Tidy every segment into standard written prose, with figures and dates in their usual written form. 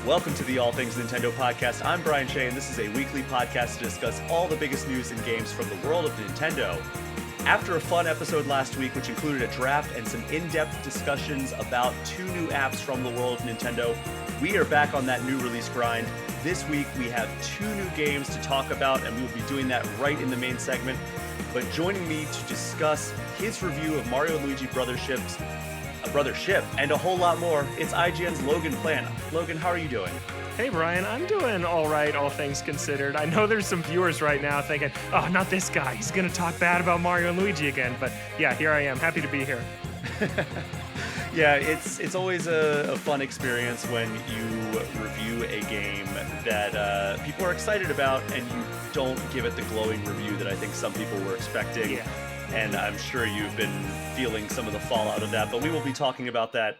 Welcome to the All Things Nintendo podcast. I'm Brian Shea, and this is a weekly podcast to discuss all the biggest news and games from the world of Nintendo. After a fun episode last week, which included a draft and some in-depth discussions about two new apps from the world of Nintendo, we are back on that new release grind. This week, we have two new games to talk about, and we will be doing that right in the main segment. But joining me to discuss his review of Mario Luigi Brothership, and a whole lot more, it's IGN's Logan Plan. Logan, how are you doing? Hey Brian, I'm doing all right, all things considered. I know there's some viewers right now thinking, oh, not this guy. He's going to talk bad about Mario and Luigi again. But yeah, here I am. Happy to be here. Yeah, it's always a fun experience when you review a game that people are excited about and you don't give it the glowing review that I think some people were expecting. Yeah. And I'm sure you've been feeling some of the fallout of that, but we will be talking about that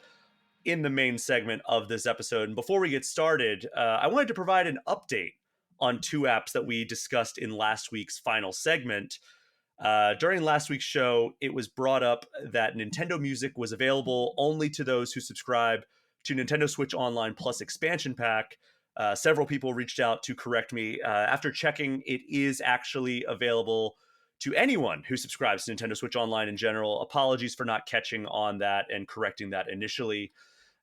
in the main segment of this episode. And before we get started, I wanted to provide an update on two apps that we discussed in last week's final segment. During last week's show, it was brought up that Nintendo Music was available only to those who subscribe to Nintendo Switch Online Plus Expansion Pack. Several people reached out to correct me. After checking, it is actually available to anyone who subscribes to Nintendo Switch Online in general. Apologies for not catching on that and correcting that initially.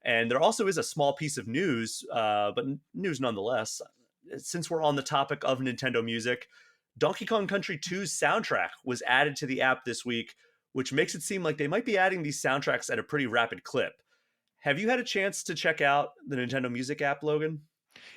And there also is a small piece of news, but news nonetheless. Since we're on the topic of Nintendo Music, Donkey Kong Country 2's soundtrack was added to the app this week, which makes it seem like they might be adding these soundtracks at a pretty rapid clip. Have you had a chance to check out the Nintendo Music app, Logan?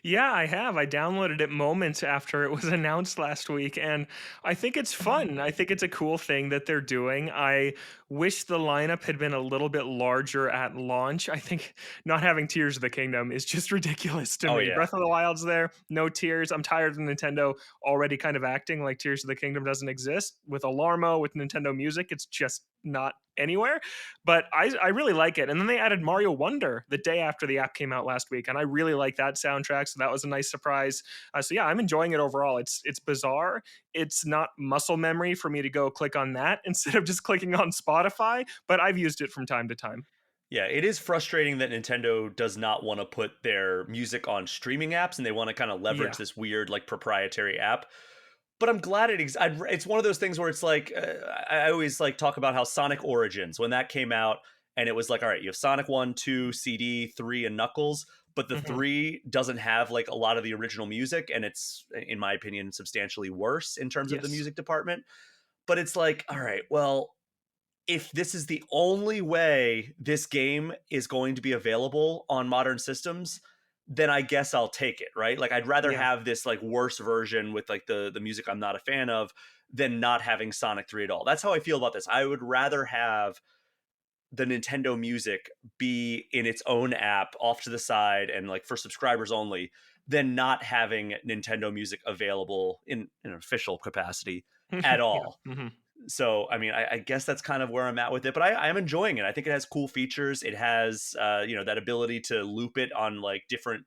Yeah, I have. I downloaded it moments after it was announced last week, and I think it's fun. I think it's a cool thing that they're doing. I wish the lineup had been a little bit larger at launch. I think not having Tears of the Kingdom is just ridiculous to Oh, me. yeah. Breath of the Wild's there, no Tears. I'm tired of Nintendo already kind of acting like Tears of the Kingdom doesn't exist. With Alarmo, with Nintendo Music, it's just not anywhere. But I really like it. And then they added Mario Wonder the day after the app came out last week, and I really like that soundtrack. So that was a nice surprise. So yeah, I'm enjoying it overall. It's bizarre. It's not muscle memory for me to go click on that instead of just clicking on Spotify, but I've used it from time to time. Yeah, it is frustrating that Nintendo does not want to put their music on streaming apps and they want to kind of leverage Yeah. this weird, like, proprietary app. But I'm glad it's one of those things where it's like, I always like talk about how Sonic Origins, when that came out, and it was like, all right, you have Sonic 1, 2, CD, 3, and Knuckles, but the Mhm. 3 doesn't have like a lot of the original music, and it's, in my opinion, substantially worse in terms of the Yes. music department. But it's like, all right, well, if this is the only way this game is going to be available on modern systems, then I guess I'll take it, right? Like, I'd rather Yeah. have this like worse version with like the music I'm not a fan of than not having Sonic 3 at all. That's how I feel about this. I would rather have the Nintendo Music be in its own app off to the side and like for subscribers only than not having Nintendo Music available in an official capacity at Yeah. all. Mhm. So, I mean, I guess that's kind of where I'm at with it, but I am enjoying it. I think it has cool features. It has, that ability to loop it on like different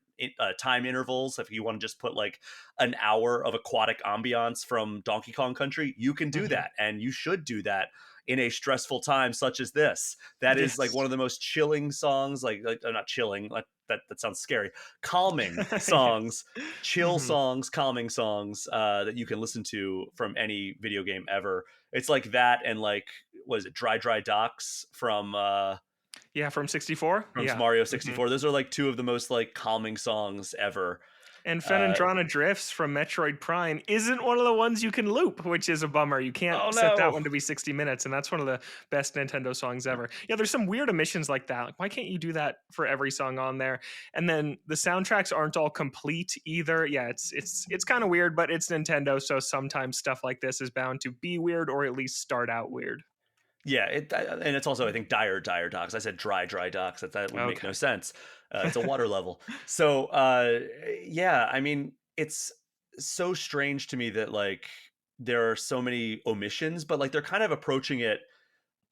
time intervals. If you want to just put like an hour of aquatic ambiance from Donkey Kong Country, you can do Mhm. that, and you should do that in a stressful time such as this. That is like Yes. one of the most chilling songs, like not chilling, like that sounds scary. Calming songs, Yes. chill Mhm. songs, calming songs that you can listen to from any video game ever. It's like that and like, what is it, Dry Docks Yeah, from 64? from Yeah. Mario Mhm. 64. Those are like two of the most like calming songs ever. And Uh, Phenandrana Drifts from Metroid Prime isn't one of the ones you can loop, which is a bummer. You can't oh set that no. one to be 60 minutes, and that's one of the best Nintendo songs ever. Yeah, there's some weird omissions like that. Like, why can't you do that for every song on there? And then the soundtracks aren't all complete either. Yeah, it's kind of weird, but it's Nintendo, so sometimes stuff like this is bound to be weird or at least start out weird. Yeah, and it's also, I think, dire docks. I said dry docks. That would make no Okay. sense. It's a water level. So yeah, I mean, it's so strange to me that like there are so many omissions, but like they're kind of approaching it,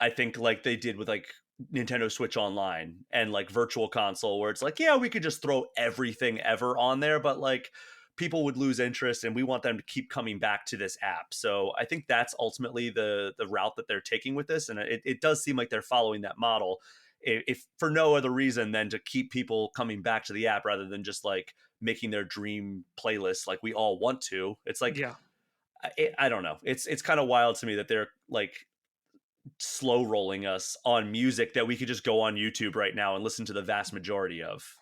I think, like they did with like Nintendo Switch Online and like Virtual Console, where it's like, yeah, we could just throw everything ever on there, but like people would lose interest, and we want them to keep coming back to this app. So I think that's ultimately the route that they're taking with this, and it does seem like they're following that model. if for no other reason than to keep people coming back to the app rather than just like making their dream playlist like we all want to. It's like Yeah. I don't know. It's kind of wild to me that they're like slow rolling us on music that we could just go on YouTube right now and listen to the vast majority of.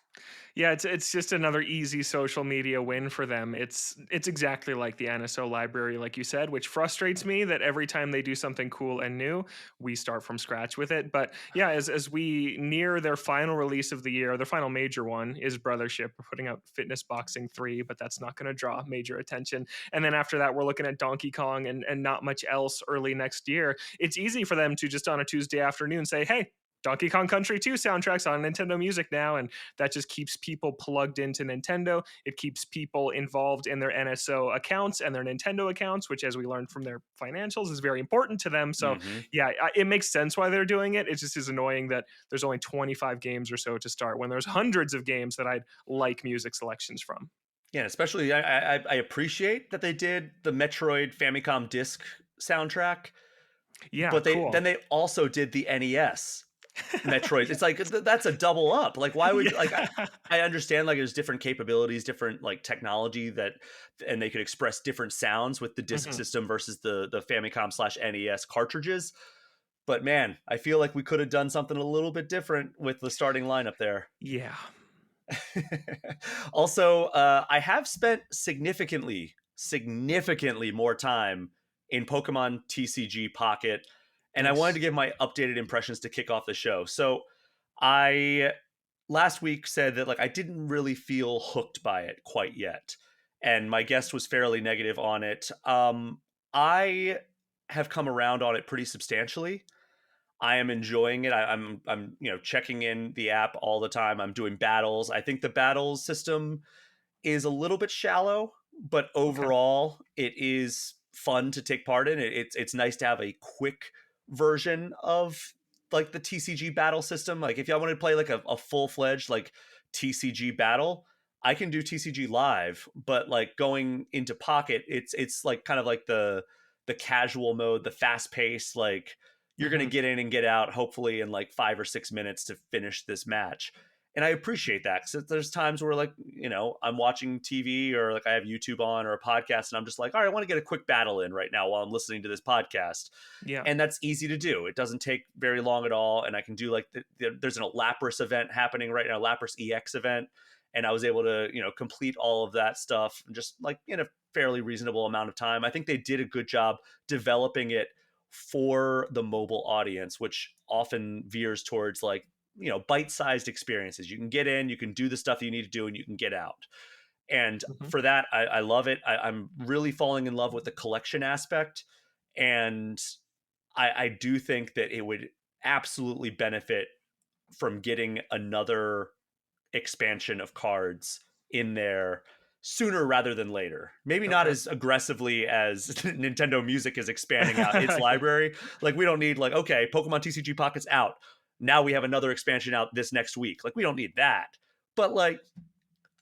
Yeah, it's just another easy social media win for them. It's exactly like the NSO library, like you said, which frustrates me that every time they do something cool and new, we start from scratch with it. But yeah, as we near their final release of the year, their final major one is Brothership. We're putting out Fitness Boxing 3, but that's not going to draw major attention. And then after that, we're looking at Donkey Kong and not much else early next year. It's easy for them to just on a Tuesday afternoon say, hey, Donkey Kong Country 2 soundtracks on Nintendo Music now, and that just keeps people plugged into Nintendo. It keeps people involved in their NSO accounts and their Nintendo accounts, which, as we learned from their financials, is very important to them. So, Mm-hmm. yeah, it makes sense why they're doing it. It just is annoying that there's only 25 games or so to start when there's hundreds of games that I'd like music selections from. Yeah, especially I appreciate that they did the Metroid Famicom disc soundtrack, Yeah, but they cool. then they also did the NES Metroid. It's like that's a double up. Like, why would like Yeah. I understand like there's different capabilities, different like technology that, and they could express different sounds with the disc Mhm. system versus the Famicom slash NES cartridges. But man, I feel like we could have done something a little bit different with the starting lineup there. Yeah. Also, I have spent significantly more time in Pokemon TCG Pocket, and I wanted to Nice. give my updated impressions to kick off the show. So, I last week said that like I didn't really feel hooked by it quite yet, and my guest was fairly negative on it. I have come around on it pretty substantially. I am enjoying it. I'm checking in the app all the time. I'm doing battles. I think the battles system is a little bit shallow, but Okay. overall it is fun to take part in. It's nice to have a quick version of like the TCG battle system. Like if y'all want to play like a full fledged like TCG battle, I can do TCG live, but like going into Pocket, it's like kind of like the casual mode, the fast pace, like you're gonna Mhm. get in and get out hopefully in like 5 or 6 minutes to finish this match. And I appreciate that because there's times where like I'm watching TV or like I have YouTube on or a podcast and I'm just like, all right, I want to get a quick battle in right now while I'm listening to this podcast, Yeah. and that's easy to do. It doesn't take very long at all, and I can do like there's an Lapras event happening right now, Lapras EX event, and I was able to complete all of that stuff just like in a fairly reasonable amount of time. I think they did a good job developing it for the mobile audience, which often veers towards like bite-sized experiences. You can get in, you can do the stuff you need to do, and you can get out. And Mhm. for that, I love it. I'm really falling in love with the collection aspect, and I do think that it would absolutely benefit from getting another expansion of cards in there sooner rather than later. Maybe not Okay. as aggressively as Nintendo Music is expanding out its library. Like we don't need like, okay, Pokemon TCG Pocket's out. Now we have another expansion out this next week. Like we don't need that. But like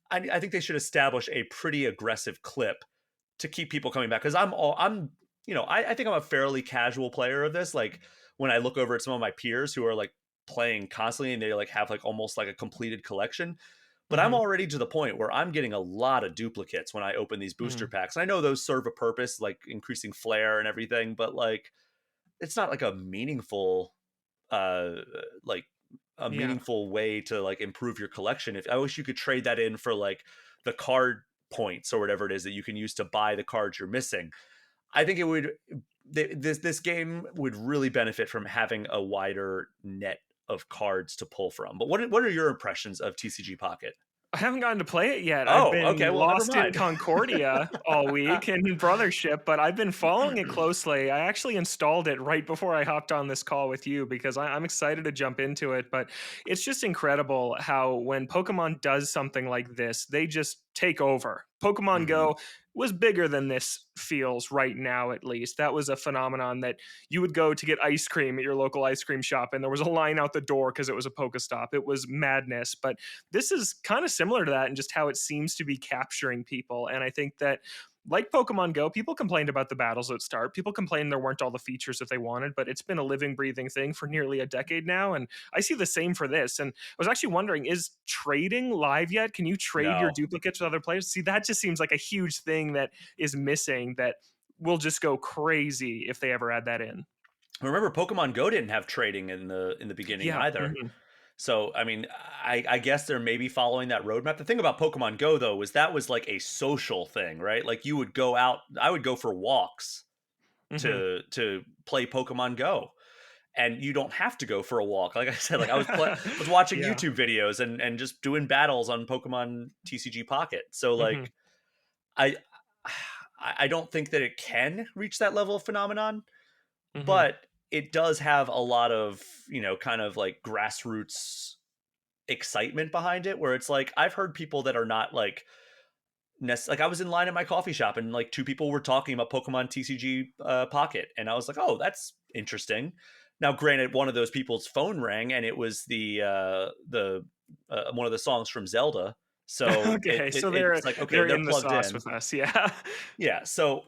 I think they should establish a pretty aggressive clip to keep people coming back. Because I think I'm a fairly casual player of this. Like when I look over at some of my peers who are like playing constantly and they like have like almost like a completed collection, but I'm Mhm. already to the point where I'm getting a lot of duplicates when I open these booster Mm. packs. And I know those serve a purpose, like increasing flair and everything, but like it's not like a meaningful uh like a Yeah. meaningful way to like improve your collection. If I wish you could trade that in for like the card points or whatever it is that you can use to buy the cards you're missing. I think it would this game would really benefit from having a wider net of cards to pull from. But what are your impressions of TCG Pocket? I haven't gotten to play it yet. I've Oh, been okay. Well, never lost in mind. Concordia all week in Brothership, but I've been following it closely. I actually installed it right before I hopped on this call with you because I'm excited to jump into it. But it's just incredible how when Pokemon does something like this, they just take over. Pokemon Hmm. Go was bigger than this feels right now, at least. That was a phenomenon that you would go to get ice cream at your local ice cream shop, and there was a line out the door because it was a Pokestop. It was madness. But this is kind of similar to that and just how it seems to be capturing people. And I think that like Pokemon Go, people complained about the battles at start. People complained there weren't all the features that they wanted, but it's been a living, breathing thing for nearly a decade now. And I see the same for this. And I was actually wondering, is trading live yet? Can you trade your No. duplicates with other players? See, that just seems like a huge thing that is missing that will just go crazy if they ever add that in. Remember, Pokemon Go didn't have trading in the beginning Yeah. either. Mhm. So, I mean, I guess they're maybe following that roadmap. The thing about Pokemon Go, though, was that was like a social thing, right? Like you would go out, I would go for walks Mhm. to play Pokemon Go, and you don't have to go for a walk. Like I said, like was watching Yeah. YouTube videos and just doing battles on Pokemon TCG Pocket. So Mhm. like I I don't think that it can reach that level of phenomenon, Mhm. but it does have a lot of, kind of like grassroots excitement behind it where it's like I've heard people that are not like like I was in line at my coffee shop and like two people were talking about Pokemon TCG Pocket and I was like, "Oh, that's interesting." Now, granted, one of those people's phone rang and it was the one of the songs from Zelda. So Okay, so it's like, okay, they're they're in the plugged sauce in. with us. Yeah. Yeah, so,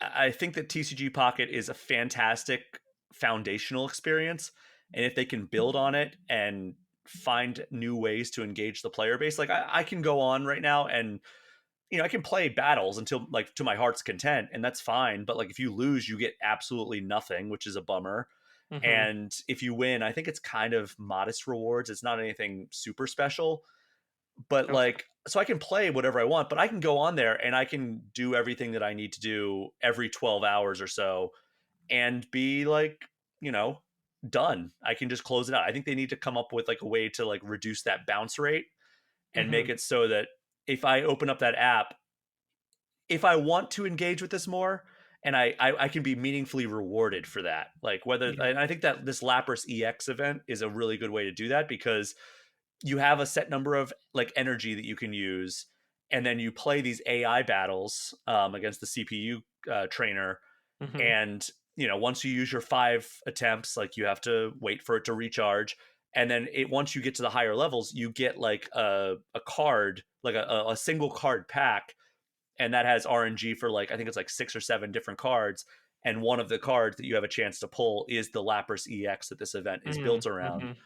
I think that TCG Pocket is a fantastic foundational experience, and if they can build on it and find new ways to engage the player base, like I can go on right now and I can play battles until like to my heart's content, and that's fine. But like if you lose, you get absolutely nothing, which is a bummer. Mhm. And if you win, I think it's kind of modest rewards. It's not anything super special, but Okay. like so I can play whatever I want, but I can go on there and I can do everything that I need to do every 12 hours or so and be like, you know, done. I can just close it out. I think they need to come up with like a way to like reduce that bounce rate and make Mhm. it so that if I open up that app, if I want to engage with this more and I can be meaningfully rewarded for that. Like whether Yeah. and I think that this Lapras EX event is a really good way to do that because you have a set number of like energy that you can use, and then you play these AI battles against the CPU trainer. Mhm. And once you use your 5 attempts, like you have to wait for it to recharge, and then once you get to the higher levels, you get like a card, like a single card pack, and that has RNG for like I think it's like 6 or 7 different cards. And one of the cards that you have a chance to pull is the Lapras EX that this event is Mm. built around. Mhm.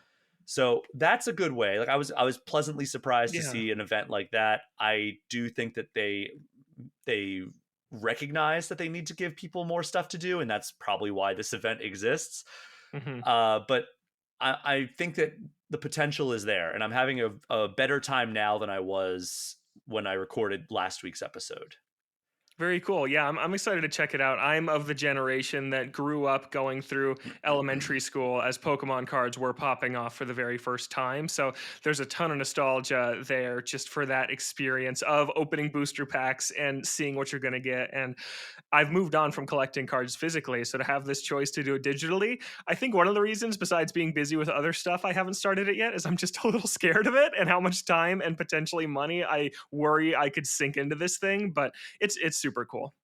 So that's a good way. Like I was pleasantly surprised to Yeah. see an event like that. I do think that they recognize that they need to give people more stuff to do, and that's probably why this event exists. Mhm. But I think that the potential is there, and I'm having a better time now than I was when I recorded last week's episode. Very cool. Yeah, I'm excited to check it out. I'm of the generation that grew up going through elementary school as Pokemon cards were popping off for the very first time. So there's a ton of nostalgia there just for that experience of opening booster packs and seeing what you're going to get. And I've moved on from collecting cards physically. So to have this choice to do it digitally, I think one of the reasons, besides being busy with other stuff, I haven't started it yet is I'm just a little scared of it and how much time and potentially money I worry I could sink into this thing. But it's super cool.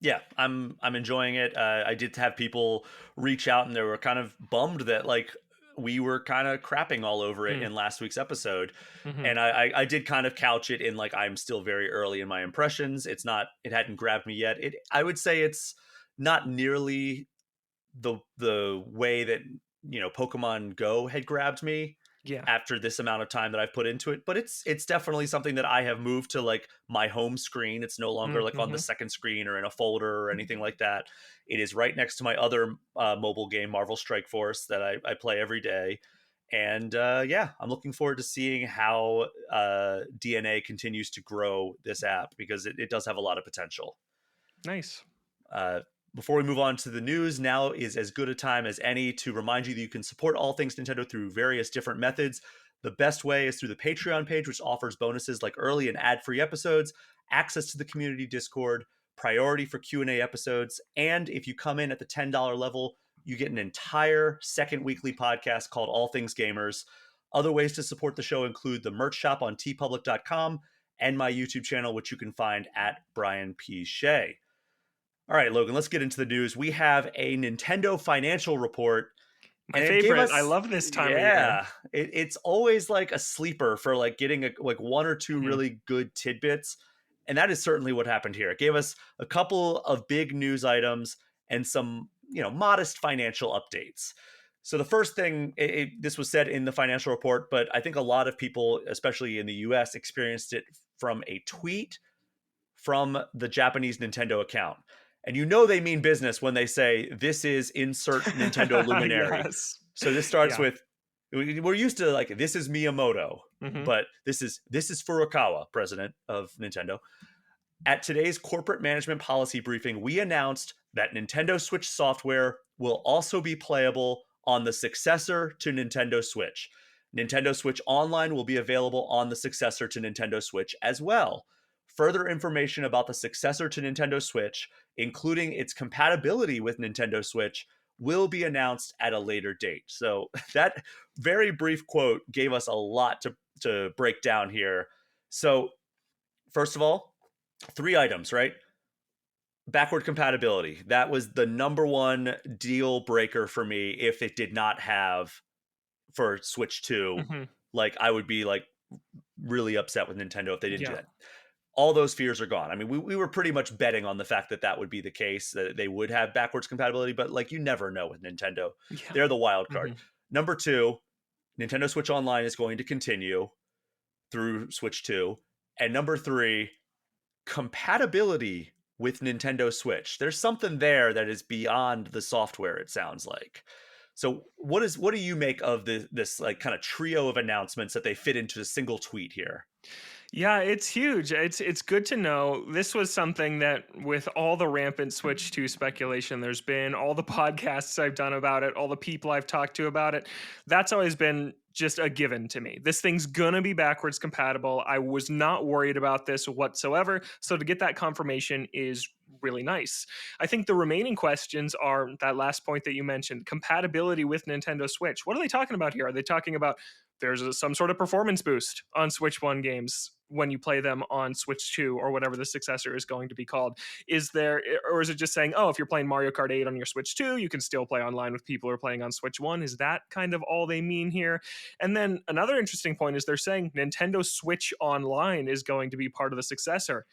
Yeah, I'm enjoying it. I did have people reach out and they were kind of bummed that like we were kind of crapping all over it Mm, in last week's episode. mhm. And I did kind of couch it in like I'm still very early in my impressions. It hadn't grabbed me yet. I would say it's not nearly the way that Pokemon Go had grabbed me Yeah. after this amount of time that I've put into it, but it's definitely something that I have moved to like my home screen. It's no longer Mm, like on the mhm. second screen or in a folder or anything like that. It is right next to my other mobile game, Marvel Strike Force, that I play every day. And yeah, I'm looking forward to seeing how DNA continues to grow this app because it does have a lot of potential. Nice. Uh, Before we move on to the news, now is as good a time as any to remind you that you can support all things Nintendo through various different methods. The best way is through the Patreon page, which offers bonuses like early and ad-free episodes, access to the community Discord, priority for Q&A episodes, and if you come in at the $10 level, you get an entire second weekly podcast called All Things Gamers. Other ways to support the show include the merch shop on tpublic.com and my YouTube channel, which you can find at Brian P. Shea. All right, Logan, let's get into the news. We have a Nintendo financial report, My and it gave favorite. I us, love this time of year. yeah, it's always like a sleeper for like getting like one or two Mhm. really good tidbits. And that is certainly what happened here. It gave us a couple of big news items and some, modest financial updates. So the first thing, this was said in the financial report, but I think a lot of people, especially in the US, experienced it from a tweet from the Japanese Nintendo account. And they mean business when they say, this is insert Nintendo luminary. Yes. So this starts Yeah. with, we're used to like, this is Miyamoto, Hmm. but this is Furukawa, president of Nintendo. At today's corporate management policy briefing, we announced that Nintendo Switch software will also be playable on the successor to Nintendo Switch. Nintendo Switch Online will be available on the successor to Nintendo Switch as well. Further information about the successor to Nintendo Switch, including its compatibility with Nintendo Switch, will be announced at a later date. So that very brief quote gave us a lot to break down here. So, first of all, three items, right? Backward compatibility. That was the number one deal breaker for me if it did not have for Switch 2. Hmm. Like, I would be like really upset with Nintendo if they didn't do Yeah. that. All those fears are gone. I mean, we were pretty much betting on the fact that that would be the case, that they would have backwards compatibility, but like you never know with Nintendo. Yeah. They're the wild card. Hmm. Number two, Nintendo Switch Online is going to continue through Switch 2. And number three, compatibility with Nintendo Switch. There's something there that is beyond the software, it sounds like. So what do you make of this like kind of trio of announcements that they fit into a single tweet here? Yeah, it's huge. It's good to know. This was something that with all the rampant Switch 2 speculation there's been, all the podcasts I've done about it, all the people I've talked to about it, that's always been just a given to me. This thing's gonna be backwards compatible. I was not worried about this whatsoever. So to get that confirmation is really nice. I think the remaining questions are that last point that you mentioned, compatibility with Nintendo Switch. What are they talking about here? Are they talking about some sort of performance boost on Switch 1 games when you play them on Switch 2 or whatever the successor is going to be called? Is there, or is it just saying, oh, if you're playing Mario Kart 8 on your Switch 2, you can still play online with people who are playing on Switch 1? Is that kind of all they mean here? And then another interesting point is they're saying Nintendo Switch Online is going to be part of the successor.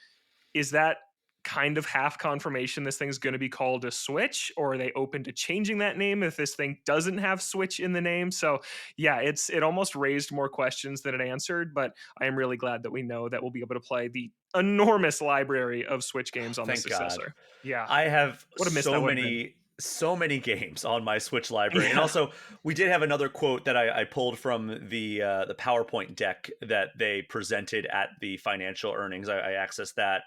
Is that kind of half confirmation this thing's going to be called a Switch, or are they open to changing that name if this thing doesn't have Switch in the name? So yeah, it almost raised more questions than it answered, but I am really glad that we know that we'll be able to play the enormous library of Switch games on the Thank God. successor. Yeah, I have what a miss that would have been. so many games on my Switch library, and Yeah. also we did have another quote that I pulled from the PowerPoint deck that they presented at the financial earnings. I accessed that,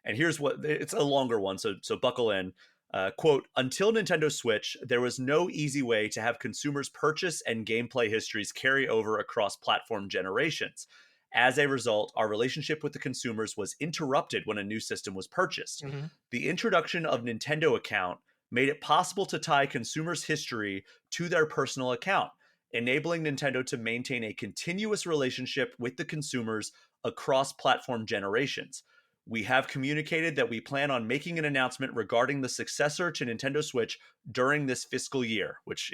and here's what it's a longer one, so buckle in. Quote: Until Nintendo Switch, there was no easy way to have consumers' purchase and gameplay histories carry over across platform generations. As a result, our relationship with the consumers was interrupted when a new system was purchased. Mhm. The introduction of Nintendo Account made it possible to tie consumers' history to their personal account, enabling Nintendo to maintain a continuous relationship with the consumers across platform generations. We have communicated that we plan on making an announcement regarding the successor to Nintendo Switch during this fiscal year, which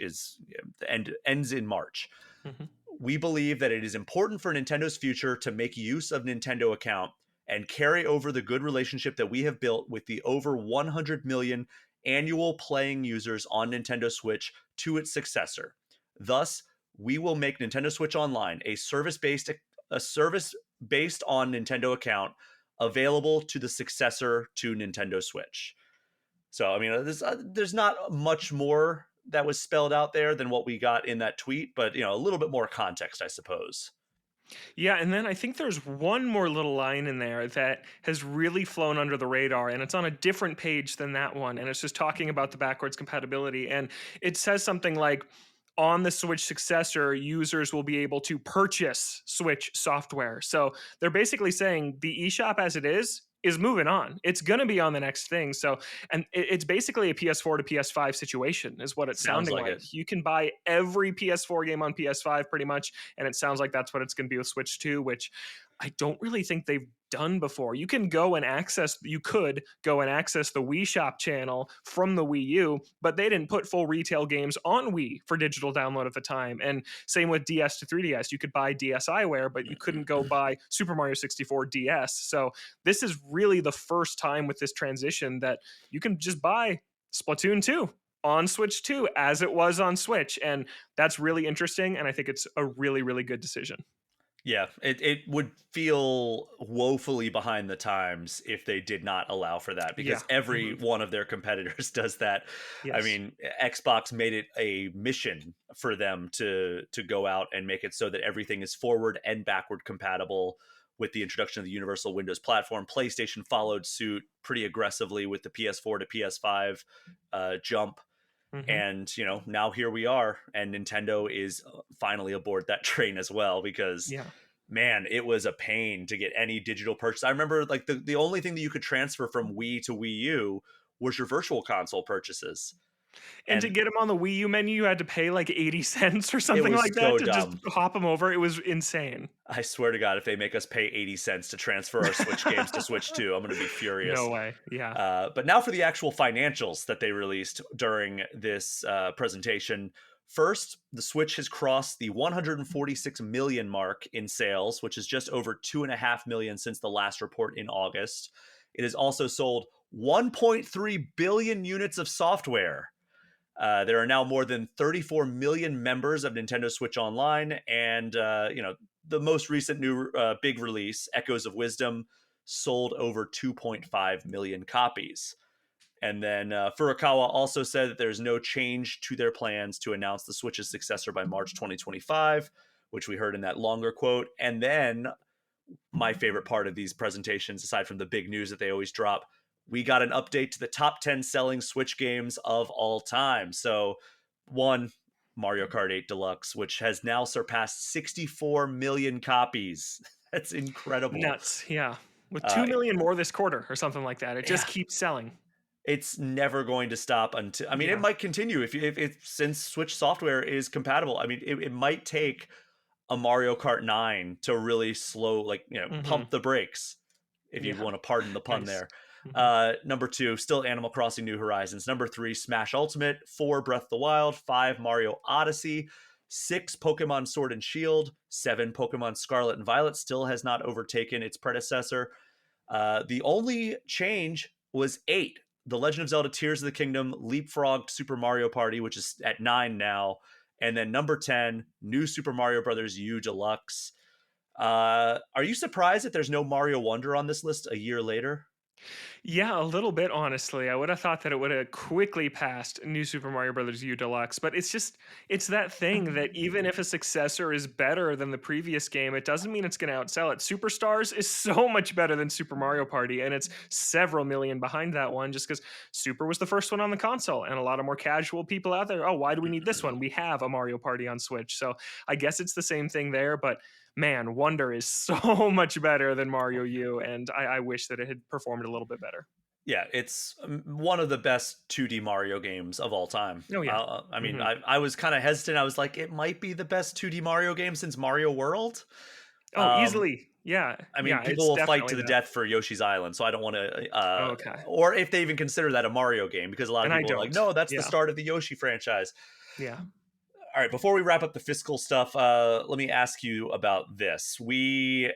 ends in March. Mhm. We believe that it is important for Nintendo's future to make use of Nintendo Account and carry over the good relationship that we have built with the over 100 million annual playing users on Nintendo Switch to its successor. Thus, we will make Nintendo Switch Online a service based on Nintendo Account available to the successor to Nintendo Switch. So, I mean, there's not much more that was spelled out there than what we got in that tweet, but a little bit more context, I suppose. Yeah, and then I think there's one more little line in there that has really flown under the radar, and it's on a different page than that one, and it's just talking about the backwards compatibility. And it says something like, on the Switch successor, users will be able to purchase Switch software. So they're basically saying the eShop as it is moving on. It's going to be on the next thing. So, and it's basically a PS4 to PS5 situation, is what it's Sounds sounding like like. it. You can buy every PS4 game on PS5 pretty much, and it sounds like that's what it's going to be with Switch 2, which I don't really think they've done before. You could go and access the Wii Shop channel from the Wii U, but they didn't put full retail games on Wii for digital download at the time. And same with DS to 3DS. You could buy DSiWare, but you couldn't go buy Super Mario 64 DS. So this is really the first time with this transition that you can just buy Splatoon 2 on Switch 2 as it was on Switch. And that's really interesting. And I think it's a really, really good decision. Yeah, it would feel woefully behind the times if they did not allow for that, Yeah. because every Mhm. one of their competitors does that. I Yes. mean, Xbox made it a mission for them to go out and make it so that everything is forward and backward compatible with the introduction of the Universal Windows platform. PlayStation followed suit pretty aggressively with the PS4 to PS5 jump. Hmm. And now here we are, and Nintendo is finally aboard that train as well, because Yeah. man, it was a pain to get any digital purchase. I remember like the only thing that you could transfer from Wii to Wii U was your virtual console purchases. And to And get them on the Wii U menu, you had to pay like 80 cents or it something was like that so to just dumb. hop them over. It was insane. I swear to God, if they make us pay 80 cents to transfer our Switch games to Switch 2, I'm going to be No furious. way. Yeah. But now for the actual financials that they released during this presentation. First, the Switch has crossed the 146 million mark in sales, which is just over 2.5 million since the last report in August. It has also sold 1.3 billion units of software. There are now more than 34 million members of Nintendo Switch Online, and the most recent new big release, Echoes of Wisdom, sold over 2.5 million copies. And then Furukawa also said that there's no change to their plans to announce the Switch's successor by March 2025, which we heard in that longer quote. And then my favorite part of these presentations, aside from the big news that they always drop, we got an update to the top 10 selling Switch games of all time. So, one, Mario Kart 8 Deluxe, which has now surpassed 64 million copies. That's incredible. Nuts. Yeah. With Uh, 2 million more this quarter or something like that. It just yeah, keeps selling. it's never going to stop until, I mean, it Yeah. might continue if since Switch software is compatible. I mean, it might take a Mario Kart 9 to really slow, like, Hmm. pump the brakes, if you Yeah. want to pardon the pun Nice. there. Hmm. Number two, still Animal Crossing New Horizons. Number three, Smash Ultimate. Four, Breath of the Wild. Five, Mario Odyssey. Six, Pokemon Sword and Shield. Seven, Pokemon Scarlet and Violet. Still has not overtaken its predecessor. The only change was eight. The Legend of Zelda Tears of the Kingdom leapfrogged Super Mario Party, which is at 9 now. And then number 10, New Super Mario Brothers U Deluxe. Are you surprised that there's no Mario Wonder on this list a year later? Yeah, a little bit, honestly. I would have thought that it would have quickly passed New Super Mario Brothers U Deluxe, but it's that thing that even if a successor is better than the previous game, it doesn't mean it's going to outsell it. Superstars is so much better than Super Mario Party, and it's several million behind that one just because Super was the first one on the console, and a lot of more casual people out there. Oh, why do we need this one? We have a Mario Party on Switch, so I guess it's the same thing there, but man, Wonder is so much better than Mario U, and I wish that it had performed a little bit better. Yeah, it's one of the best 2D Mario games of all time. Oh yeah. I mean, Hmm. I was kind of hesitant. I was like, it might be the best 2D Mario game since Mario World. Oh, Um, easily. Yeah, I mean, yeah, people it's will fight definitely to the that. death for Yoshi's Island, so I don't want to, Okay, or if they even consider that a Mario game, because a lot of and I people are like, don't. no, that's the Yeah, start of the Yoshi franchise. yeah. All right, before we wrap up the fiscal stuff, let me ask you about this. Furukawa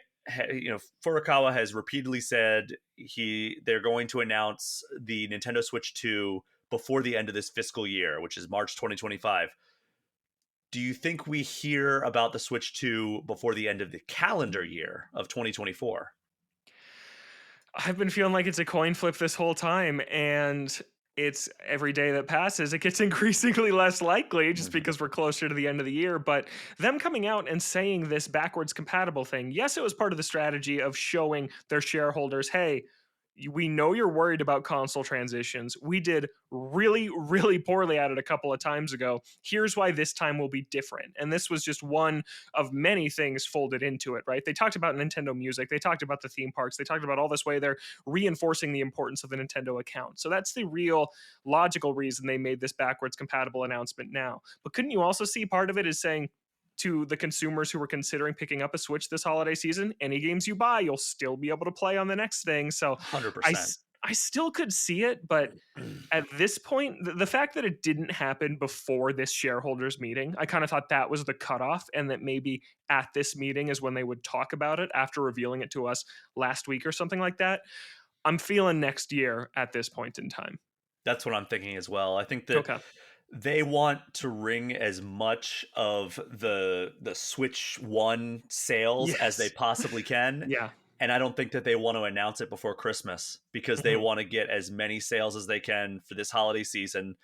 has repeatedly said they're going to announce the Nintendo Switch 2 before the end of this fiscal year, which is March 2025. Do you think we hear about the Switch 2 before the end of the calendar year of 2024? I've been feeling like it's a coin flip this whole time, and it's every day that passes, it gets increasingly less likely just Mhm. because we're closer to the end of the year. But them coming out and saying this backwards compatible thing, yes, it was part of the strategy of showing their shareholders, hey, we know you're worried about console transitions. We did really, really poorly at it a couple of times ago. Here's why this time will be different. And this was just one of many things folded into it, right? They talked about Nintendo Music, they talked about the theme parks, they talked about all this way they're reinforcing the importance of the Nintendo account. So that's the real logical reason they made this backwards compatible announcement now. But couldn't you also see part of it is saying, to the consumers who were considering picking up a Switch this holiday season, any games you buy, you'll still be able to play on the next thing. So 100%. I still could see it, but at this point, the fact that it didn't happen before this shareholders meeting, I kind of thought that was the cutoff, and that maybe at this meeting is when they would talk about it after revealing it to us last week or something like that. I'm feeling next year at this point in time. That's what I'm thinking as well. I think that Okay. they want to wring as much of the Switch 1 sales as they Yes. possibly can. Yeah. And I don't think that they want to announce it before Christmas because they Mhm. want to get as many sales as they can for this holiday season.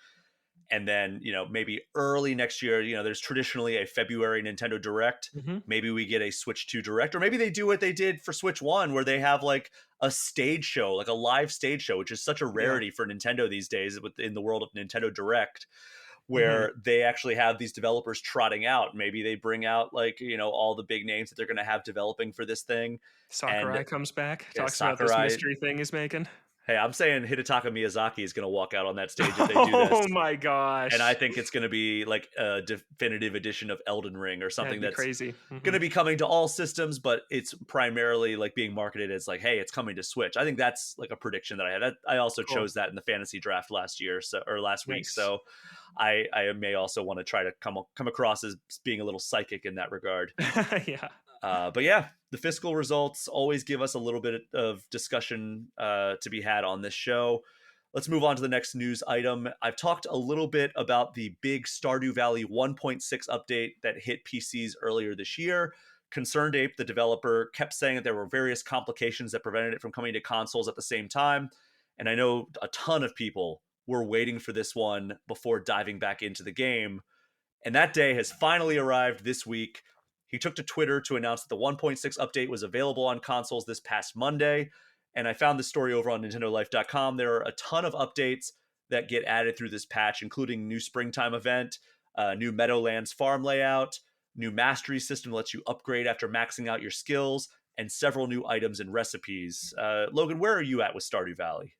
And then, maybe early next year, there's traditionally a February Nintendo Direct. Mhm. Maybe we get a Switch 2 Direct, or maybe they do what they did for Switch 1, where they have like a stage show, like a live stage show, which is such a Yeah. rarity for Nintendo these days within the world of Nintendo Direct, Mhm. where they actually have these developers trotting out. Maybe they bring out like, all the big names that they're going to have developing for this thing. And Sakurai comes back, yeah, talks about this Sakurai. mystery thing he's making. Hey, I'm saying Hidetaka Miyazaki is going to walk out on that stage if they do this. Oh my And I gosh. think it's going to be like a definitive edition of Elden Ring or That'd something be that's crazy. going to Mhm. be coming to all systems, but it's primarily like being marketed as like, hey, it's coming to Switch. I think that's like a prediction that I had. I also Cool. chose that in the fantasy draft last year, or last week. Nice. So I may also want to try to come across as being a little psychic in that regard. Yeah. But yeah, the fiscal results always give us a little bit of discussion to be had on this show. Let's move on to the next news item. I've talked a little bit about the big Stardew Valley 1.6 update that hit PCs earlier this year. Concerned Ape, the developer, kept saying that there were various complications that prevented it from coming to consoles at the same time. And I know a ton of people were waiting for this one before diving back into the game. And that day has finally arrived this week. He took to Twitter to announce that the 1.6 update was available on consoles this past Monday. And I found this story over on NintendoLife.com. There are a ton of updates that get added through this patch, including new springtime event, new Meadowlands farm layout, new mastery system that lets you upgrade after maxing out your skills, and several new items and recipes. Logan, where are you at with Stardew Valley?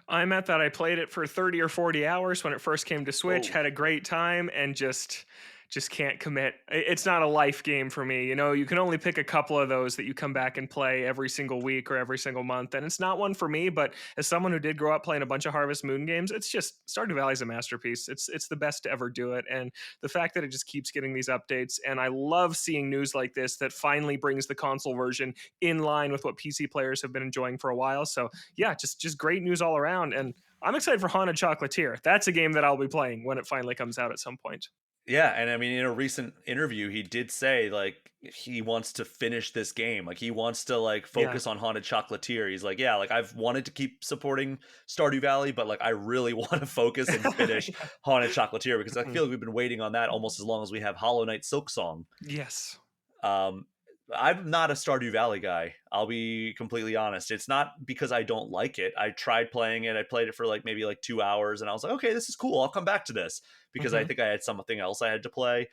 I'm at that. I played it for 30 or 40 hours when it first came to Switch, Whoa. had a great time, and just can't commit. It's not a life game for me. You know, you can only pick a couple of those that you come back and play every single week or every single month, and it's not one for me. But as someone who did grow up playing a bunch of Harvest Moon games, it's just Stardew Valley is a masterpiece. It's the best to ever do it, and the fact that it just keeps getting these updates, and I love seeing news like this that finally brings the console version in line with what PC players have been enjoying for a while. So yeah, just great news all around, and I'm excited for Haunted Chocolatier. That's a game that I'll be playing when it finally comes out at some point. Yeah, and I mean, in a recent interview, he did say like he wants to finish this game. Like he wants to like Yeah. focus on Haunted Chocolatier. He's like, yeah, like I've wanted to keep supporting Stardew Valley, but like I really want to focus and finish Yeah. Haunted Chocolatier because I Mhm. feel like we've been waiting on that almost as long as we have Hollow Knight Silk Song. Yes. Um, I'm not a Stardew Valley guy. I'll be completely honest. It's not because I don't like it. I tried playing it. I played it for like maybe like 2 hours, and I was like, okay, this is cool. I'll come back to this because I Mhm. think I had something else I had to play,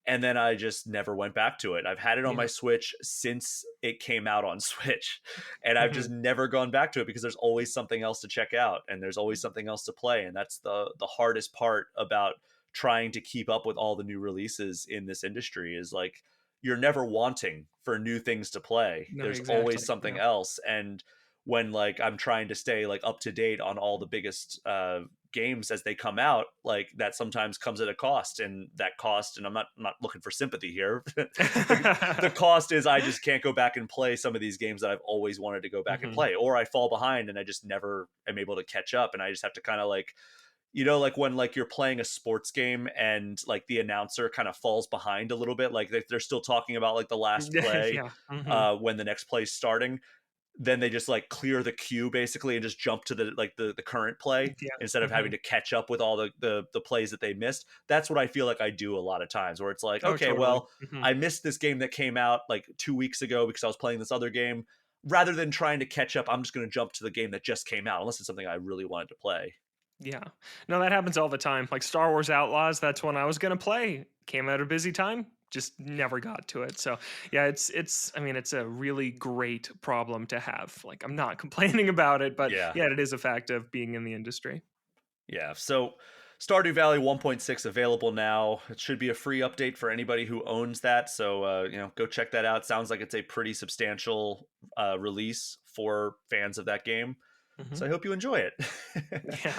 and then I just never went back to it. I've had it on my Yeah. Switch since it came out on Switch, and I've just Mhm. never gone back to it because there's always something else to check out and there's always something else to play, and that's the hardest part about trying to keep up with all the new releases in this industry is like you're never wanting for new things to play. No, There's always exactly. something Yeah. else, and when like I'm trying to stay like up to date on all the biggest games as they come out, like that sometimes comes at a cost, and that cost, and I'm not looking for sympathy here. the cost is I just can't go back and play some of these games that I've always wanted to go back and Mhm. play, or I fall behind and I just never am able to catch up, and I just have to kind of like like when like you're playing a sports game and like the announcer kind of falls behind a little bit, like they're still talking about like the last play Yeah. Mhm. when the next play's starting, then they just like clear the queue basically and just jump to the current play Yeah. instead of having Mhm. to catch up with all the plays that they missed. That's what I feel like I do a lot of times, where it's like, Oh, okay, totally. well, Mhm. I missed this game that came out like 2 weeks ago because I was playing this other game. Rather than trying to catch up, I'm just going to jump to the game that just came out, unless it's something I really wanted to play. Yeah. No, that happens all the time. Like Star Wars Outlaws, that's one I was gonna play. Came out at a busy time, just never got to it. So yeah, it's I mean, it's a really great problem to have. Like I'm not complaining about it, but Yeah. yeah, it is a fact of being in the industry. Yeah. So Stardew Valley 1.6 available now. It should be a free update for anybody who owns that. So, go check that out. Sounds like it's a pretty substantial release for fans of that game. Hmm. So I hope you enjoy it. Yeah.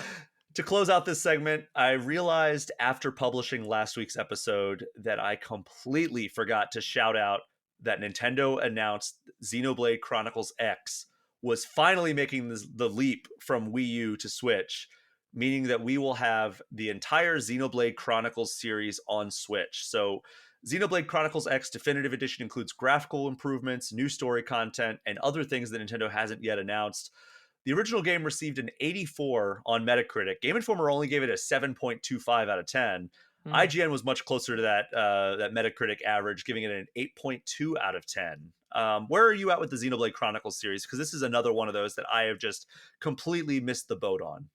To close out this segment, I realized after publishing last week's episode that I completely forgot to shout out that Nintendo announced Xenoblade Chronicles X was finally making the leap from Wii U to Switch, meaning that we will have the entire Xenoblade Chronicles series on Switch. So, Xenoblade Chronicles X Definitive Edition includes graphical improvements, new story content, and other things that Nintendo hasn't yet announced. The original game received an 84 on Metacritic. Game Informer only gave it a 7.25 out of 10. Mm. IGN was much closer to that Metacritic average, giving it an 8.2 out of 10. Where are you at with the Xenoblade Chronicles series? Because this is another one of those that I have just completely missed the boat on.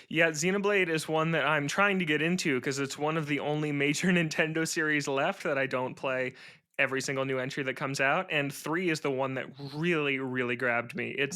Yeah, Xenoblade is one that I'm trying to get into because it's one of the only major Nintendo series left that I don't play every single new entry that comes out. And 3 is the one that really, really grabbed me. It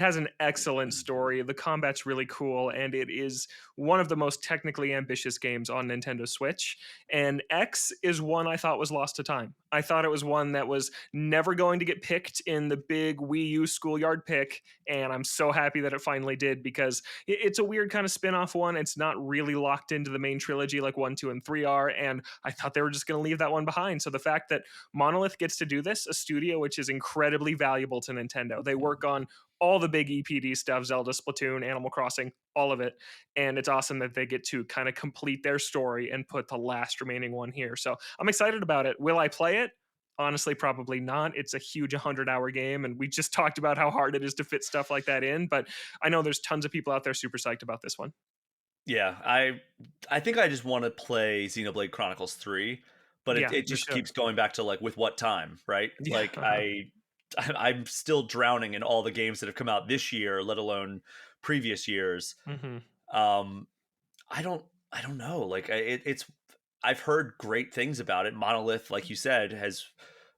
has an excellent story. The combat's really cool, and it is one of the most technically ambitious games on Nintendo Switch. And X is one I thought was lost to time. I thought it was one that was never going to get picked in the big Wii U schoolyard pick, and I'm so happy that it finally did because it's a weird kind of spin-off one. It's not really locked into the main trilogy like 1, 2, and 3 are, and I thought they were just going to leave that one behind. So the fact that Monolith gets to do this, a studio which is incredibly valuable to Nintendo. They work on all the big EPD stuff, Zelda, Splatoon, Animal Crossing, all of it. And it's awesome that they get to kind of complete their story and put the last remaining one here. So I'm excited about it. Will I play it? Honestly, probably not. It's a huge 100-hour game, and we just talked about how hard it is to fit stuff like that in. But I know there's tons of people out there super psyched about this one. Yeah, I think I just want to play Xenoblade Chronicles 3, but it, Yeah, it you just should. keeps going back to like with what time, right? Yeah. Like I'm still drowning in all the games that have come out this year, let alone previous years. Hmm. Um I don't know. Like it's I've heard great things about it. Monolith, like you said,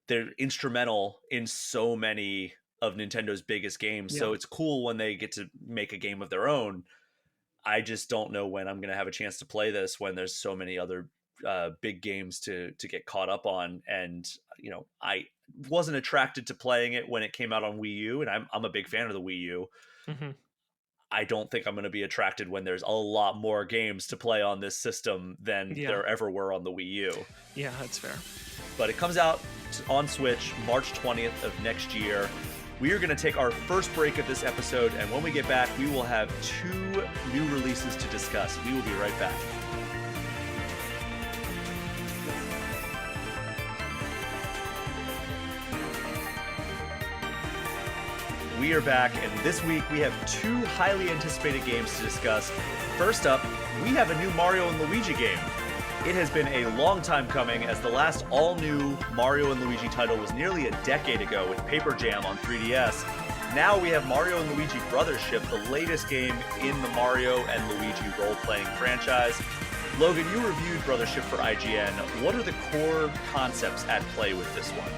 they're instrumental in so many of Nintendo's biggest games. Yeah. So it's cool when they get to make a game of their own. I just don't know when I'm going to have a chance to play this when there's so many other big games to get caught up on. And I wasn't attracted to playing it when it came out on Wii U, and I'm a big fan of the Wii U. Hmm. I don't think I'm going to be attracted when there's a lot more games to play on this system than Yeah. there ever were on the Wii U. Yeah, that's fair. But it comes out on Switch March 20th of next year. We are going to take our first break of this episode, and when we get back, we will have 2 new releases to discuss. We will be right back. We are back, and this week we have 2 highly anticipated games to discuss. First up, we have a new Mario and Luigi game. It has been a long time coming, as the last all-new Mario and Luigi title was nearly a decade ago with Paper Jam on 3DS. Now we have Mario and Luigi Brothership, the latest game in the Mario and Luigi role-playing franchise. Logan, you reviewed Brothership for IGN. What are the core concepts at play with this one?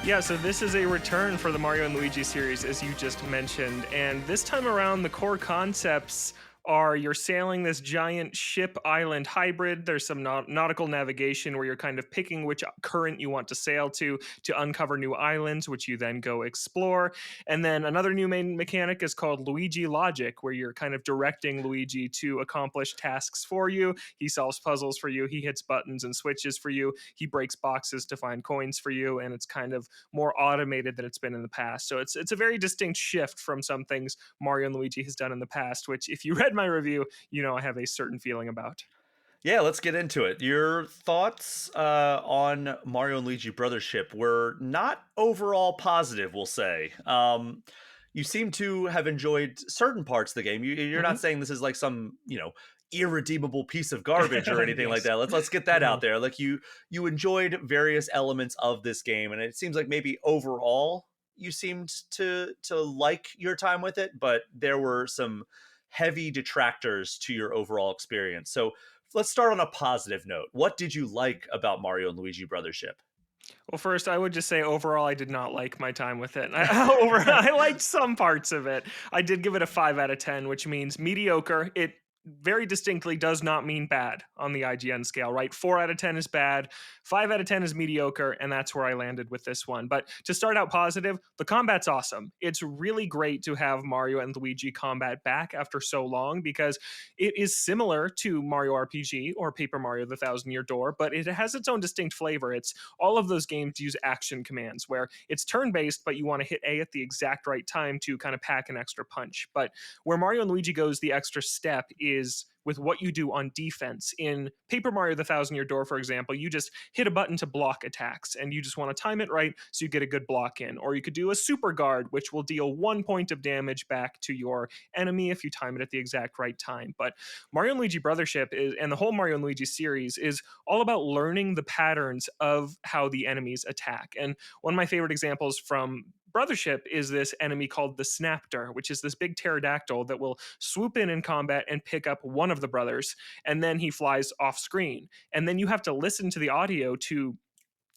Yeah, so this is a return for the Mario and Luigi series, as you just mentioned. And this time around, the core concepts are you're sailing this giant ship island hybrid. There's some nautical navigation where you're kind of picking which current you want to sail to uncover new islands, which you then go explore. And then another new main mechanic is called Luigi Logic, where you're kind of directing Luigi to accomplish tasks for you. He solves puzzles for you. He hits buttons and switches for you. He breaks boxes to find coins for you. And it's kind of more automated than it's been in the past. So it's a very distinct shift from some things Mario and Luigi has done in the past, which if you read my review, I have a certain feeling about. Yeah, let's get into it. Your thoughts on Mario and Luigi Brothership were not overall positive, we'll say. You seem to have enjoyed certain parts of the game. You're Hmm. not saying this is like some, irredeemable piece of garbage or anything like Yes. that. Let's get that Hmm. out there. Like you enjoyed various elements of this game, and it seems like maybe overall you seemed to like your time with it, but there were some heavy detractors to your overall experience. So let's start on a positive note. What did you like about Mario and Luigi Brothership? Well, first, I would just say overall, I did not like my time with it. I liked some parts of it. I did give it a 5 out of 10, which means mediocre. It very distinctly does not mean bad on the IGN scale, right? 4 out of 10 is bad, 5 out of 10 is mediocre, and that's where I landed with this one. But to start out positive, the combat's awesome. It's really great to have Mario and Luigi combat back after so long because it is similar to Mario RPG or Paper Mario the Thousand Year Door, but it has its own distinct flavor. It's all of those games use action commands where it's turn based, but you want to hit A at the exact right time to kind of pack an extra punch. But where Mario and Luigi goes the extra step is with what you do on defense. In Paper Mario the Thousand Year Door, for example, you just hit a button to block attacks and you just want to time it right so you get a good block in. Or you could do a super guard, which will deal 1 point of damage back to your enemy if you time it at the exact right time. But Mario and Luigi Brothership is, and the whole Mario and Luigi series is all about learning the patterns of how the enemies attack. And one of my favorite examples from Brothership is this enemy called the Snapter, which is this big pterodactyl that will swoop in combat and pick up one of the brothers, and then he flies off screen. And then you have to listen to the audio to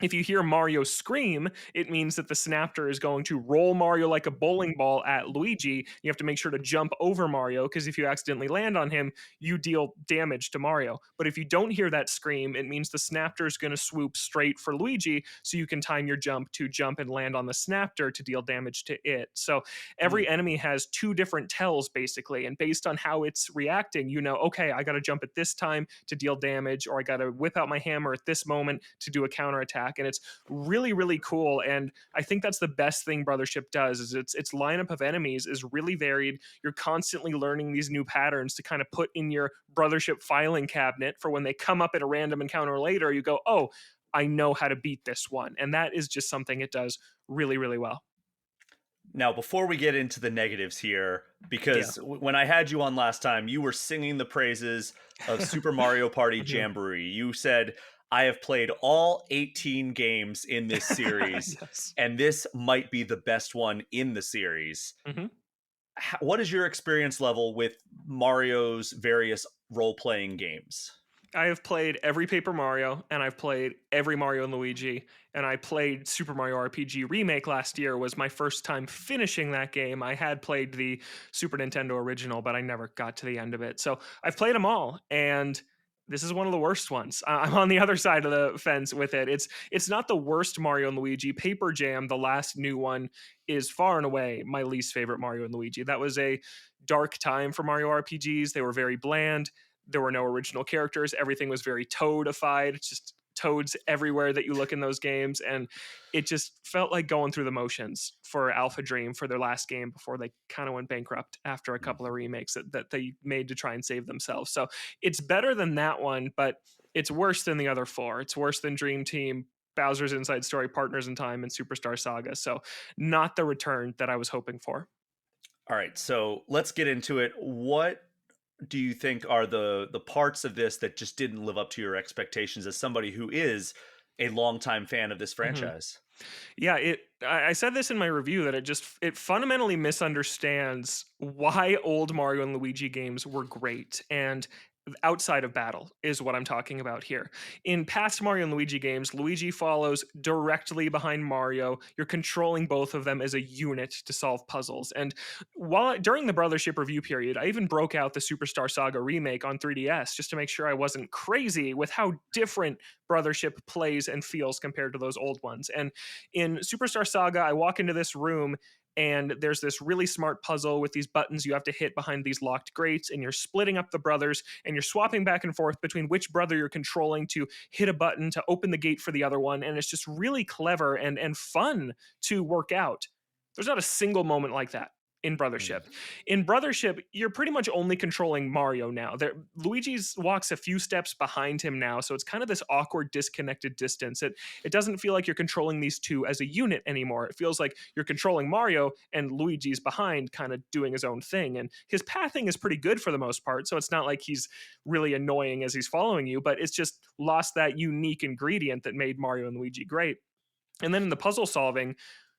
if you hear Mario scream, it means that the Snapter is going to roll Mario like a bowling ball at Luigi. You have to make sure to jump over Mario because if you accidentally land on him, you deal damage to Mario. But if you don't hear that scream, it means the Snapter is going to swoop straight for Luigi so you can time your jump to jump and land on the Snapter to deal damage to it. So Hmm. every enemy has two different tells basically. And based on how it's reacting, you know, okay, I got to jump at this time to deal damage, or I got to whip out my hammer at this moment to do a counterattack. And it's really really cool, and I think that's the best thing Brothership does is its lineup of enemies is really varied. You're constantly learning these new patterns to kind of put in your Brothership filing cabinet for when they come up at a random encounter later, you go, oh, I know how to beat this one. And that is just something it does really really well. Now, before we get into the negatives here, Yeah. because when I had you on last time, you were singing the praises of Super Mario Party Mhm. Jamboree. You said, I have played all 18 games in this series, Yes. and this might be the best one in the series. Mhm. What is your experience level with Mario's various role playing games? I have played every Paper Mario, and I've played every Mario and Luigi, and I played Super Mario RPG Remake last year. Was my first time finishing that game. I had played the Super Nintendo original, but I never got to the end of it. So I've played them all, and this is one of the worst ones. I'm on the other side of the fence with it. It's not the worst Mario and Luigi. Paper Jam, the last new one, is far and away my least favorite Mario and Luigi. That was a dark time for Mario RPGs. They were very bland. There were no original characters. Everything was very toadified. It's just toads everywhere that you look in those games. And it just felt like going through the motions for Alpha Dream for their last game before they kind of went bankrupt after a couple of remakes that they made to try and save themselves. So it's better than that one, but it's worse than the other four. It's worse than Dream Team, Bowser's Inside Story, Partners in Time, and Superstar Saga. So not the return that I was hoping for. All right, so let's get into it. What do you think are the parts of this that just didn't live up to your expectations as somebody who is a longtime fan of this Mhm. franchise? Yeah, I said this in my review that it fundamentally misunderstands why old Mario and Luigi games were great and outside of battle is what I'm talking about here. In past Mario and Luigi games, Luigi follows directly behind Mario. You're controlling both of them as a unit to solve puzzles. And during the Brothership review period, I even broke out the Superstar Saga remake on 3DS just to make sure I wasn't crazy with how different Brothership plays and feels compared to those old ones. And in Superstar Saga, I walk into this room and there's this really smart puzzle with these buttons you have to hit behind these locked grates, and you're splitting up the brothers and you're swapping back and forth between which brother you're controlling to hit a button to open the gate for the other one. And it's just really clever and fun to work out. There's not a single moment like that in Mm. Brothership. In Brothership, you're pretty much only controlling Mario now. Luigi's walks a few steps behind him now, so it's kind of this awkward disconnected distance. It doesn't feel like you're controlling these two as a unit anymore. It feels like you're controlling Mario and Luigi's behind, kind of doing his own thing. And his pathing is pretty good for the most part, so it's not like he's really annoying as he's following you, but it's just lost that unique ingredient that made Mario and Luigi great. And then in the puzzle solving,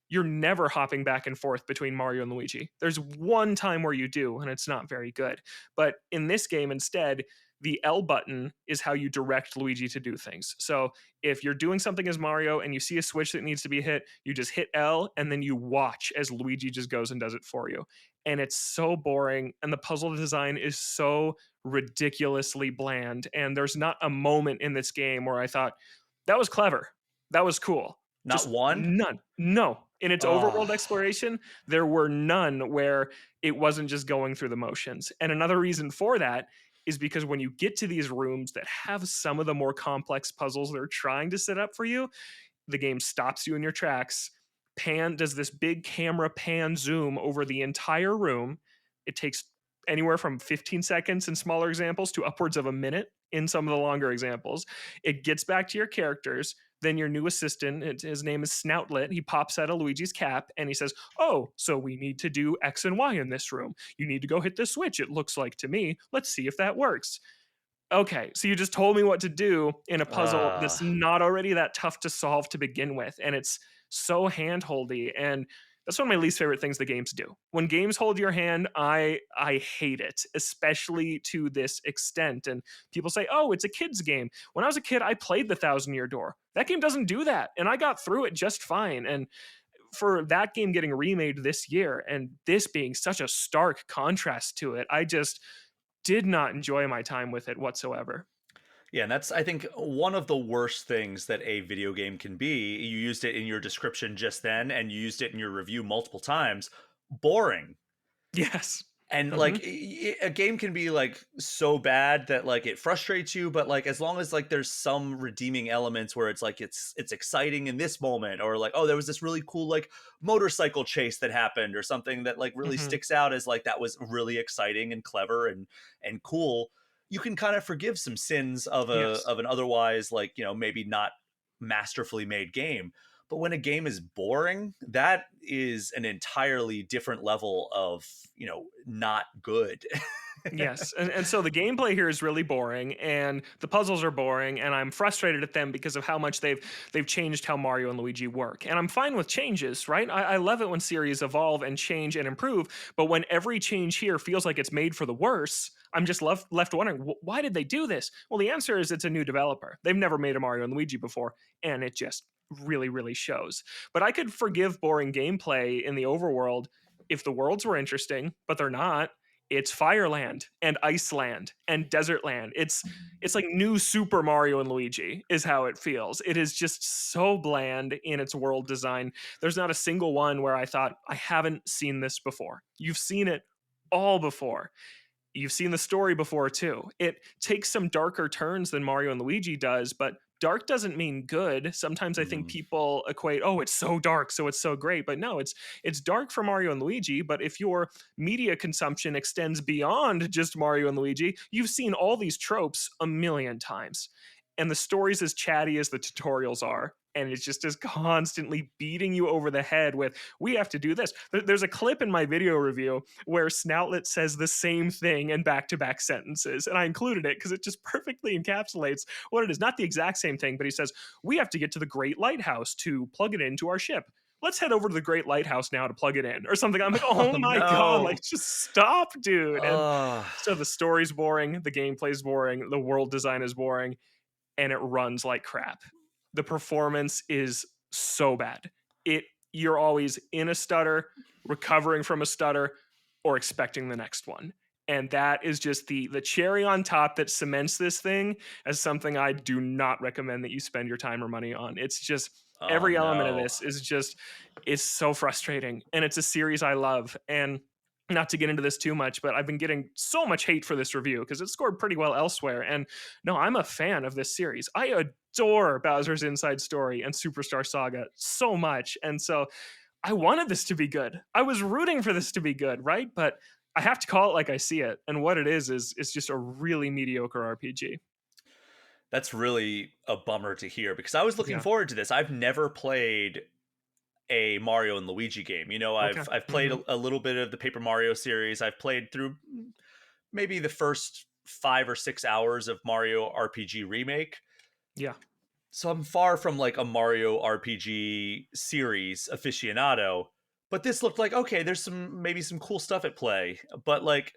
you're never hopping back and forth between Mario and Luigi. There's one time where you do, and it's not very good. But in this game, instead, the L button is how you direct Luigi to do things. So if you're doing something as Mario and you see a switch that needs to be hit, you just hit L and then you watch as Luigi just goes and does it for you. and it's so boring, and the puzzle design is so ridiculously bland, and there's not a moment in this game where I thought, "That was clever. That was cool." Not Just one? none. No. In its Oh, overworld exploration, there were none where it wasn't just going through the motions. And another reason for that is because when you get to these rooms that have some of the more complex puzzles they're trying to set up for you, the game stops you in your tracks, does this big camera pan zoom over the entire room. It takes anywhere from 15 seconds in smaller examples to upwards of a minute in some of the longer examples. It gets back to your characters. Then your new assistant, his name is Snoutlet. He pops out of Luigi's cap and he says, "Oh, so we need to do X and Y in this room. You need to go hit the switch, it looks like to me. Let's see if that works." Okay, so you just told me what to do in a puzzle uh, that's not already that tough to solve to begin with, and it's so handholdy, and that's one of my least favorite things the games do. When games hold your hand, I hate it, especially to this extent. And people say, "Oh, it's a kid's game." When I was a kid, I played the Thousand Year Door. That game doesn't do that, and I got through it just fine. And for that game getting remade this year and this being such a stark contrast to it, I just did not enjoy my time with it whatsoever. yeah, and that's, I think, one of the worst things that a video game can be. You used it in your description just then, and you used it in your review multiple times. Boring. Yes. And like Mhm. a game can be like so bad that like it frustrates you, but like as long as like there's some redeeming elements where it's like it's exciting in this moment, or like, oh, there was this really cool like motorcycle chase that happened, or something that like really Mhm. sticks out as like that was really exciting and clever and cool. You can kind of forgive some sins of a Yes. of an otherwise like, maybe not masterfully made game. But when a game is boring, that is an entirely different level of, not good. Yes, and so the gameplay here is really boring, and the puzzles are boring, and I'm frustrated at them because of how much they've changed how Mario and Luigi work. And I'm fine with changes, right? I love it when series evolve and change and improve, but when every change here feels like it's made for the worse, I'm just left wondering, why did they do this? Well, the answer is it's a new developer. They've never made a Mario and Luigi before, and it just really, really shows. But I could forgive boring gameplay in the overworld if the worlds were interesting, but they're not. It's Fireland and Iceland and Desertland. It's like new Super Mario and Luigi is how it feels. It is just so bland in its world design. There's not a single one where I thought I haven't seen this before. You've seen it all before. You've seen the story before too. It takes some darker turns than Mario and Luigi does, but dark doesn't mean good. Sometimes I think Mhm. people equate, "Oh, it's so dark, so it's so great." But no, it's dark for Mario and Luigi, but if your media consumption extends beyond just Mario and Luigi, you've seen all these tropes a million times. And the story's as chatty as the tutorials are, and it's just as constantly beating you over the head with, "We have to do this." There's a clip in my video review where Snoutlet says the same thing in back-to-back sentences, and I included it because it just perfectly encapsulates what it is. Not the exact same thing, but he says, "We have to get to the Great Lighthouse to plug it into our ship. Let's head over to the Great Lighthouse now to plug it in," or something. I'm like, "Oh Oh my god, no. like, just stop, dude." And Oh, so the story's boring, the gameplay's boring, the world design is boring, and it runs like crap. The performance is so bad. It You're always in a stutter, recovering from a stutter, or expecting the next one. And that is just the cherry on top that cements this thing as something I do not recommend that you spend your time or money on. It's just oh every element of no. this is just it's so frustrating. And it's a series I love. And not to get into this too much, but I've been getting so much hate for this review because it scored pretty well elsewhere. And no, I'm a fan of this series. I adore Bowser's Inside Story and Superstar Saga so much. And so I wanted this to be good. I was rooting for this to be good, right? But I have to call it like I see it. And what it is just a really mediocre RPG. That's really a bummer to hear because I was looking Yeah. forward to this. I've never played a Mario and Luigi game. Okay. I've played Hmm. a little bit of the Paper Mario series. I've played through maybe the first 5 or 6 hours of Mario RPG Remake. Yeah. So I'm far from like a Mario RPG series aficionado, but this looked like, okay, there's maybe some cool stuff at play. But like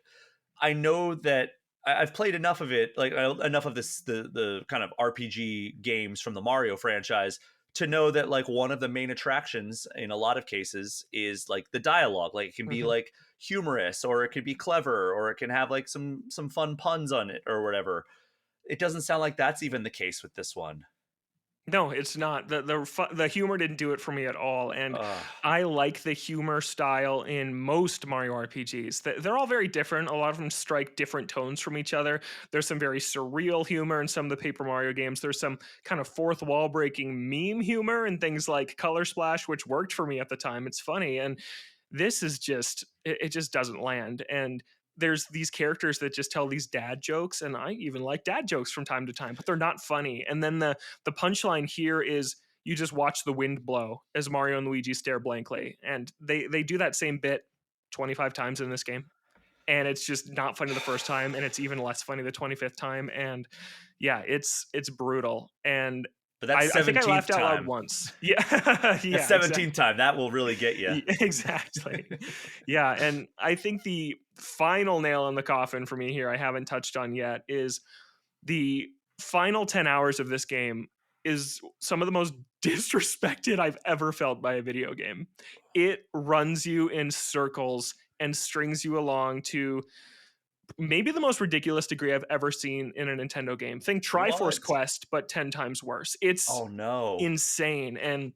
I know that I've played enough of it, like enough of this the kind of RPG games from the Mario franchise to know that like one of the main attractions in a lot of cases is like the dialogue. Like it can be Mhm. like humorous, or it could be clever, or it can have like some fun puns on it or whatever. It doesn't sound like that's even the case with this one. No, it's not. The humor didn't do it for me at all, and Ugh. I like the humor style in most Mario RPGs. They're all very different. A lot of them strike different tones from each other. There's some very surreal humor in some of the Paper Mario games. There's some kind of fourth wall breaking meme humor and things like Color Splash, which worked for me at the time. It's funny, and this is just it just doesn't land. And there's these characters that just tell these dad jokes, and I even like dad jokes from time to time, but they're not funny. And then the punchline here is you just watch the wind blow as Mario and Luigi stare blankly, and they do that same bit 25 times in this game, and it's just not funny the first time, and it's even less funny the 25th time. And yeah, it's brutal. And But that's I think I 17th laughed out loud time. once. Yeah. That's Yeah, 17th exactly. time. That will really get you. Exactly. Yeah, and I think the final nail in the coffin for me here, I haven't touched on yet, is the final 10 hours of this game is some of the most disrespected I've ever felt by a video game. It runs you in circles and strings you along to maybe the most ridiculous degree I've ever seen in a Nintendo game. Think Triforce What? Quest, but 10 times worse. It's Oh no. insane. And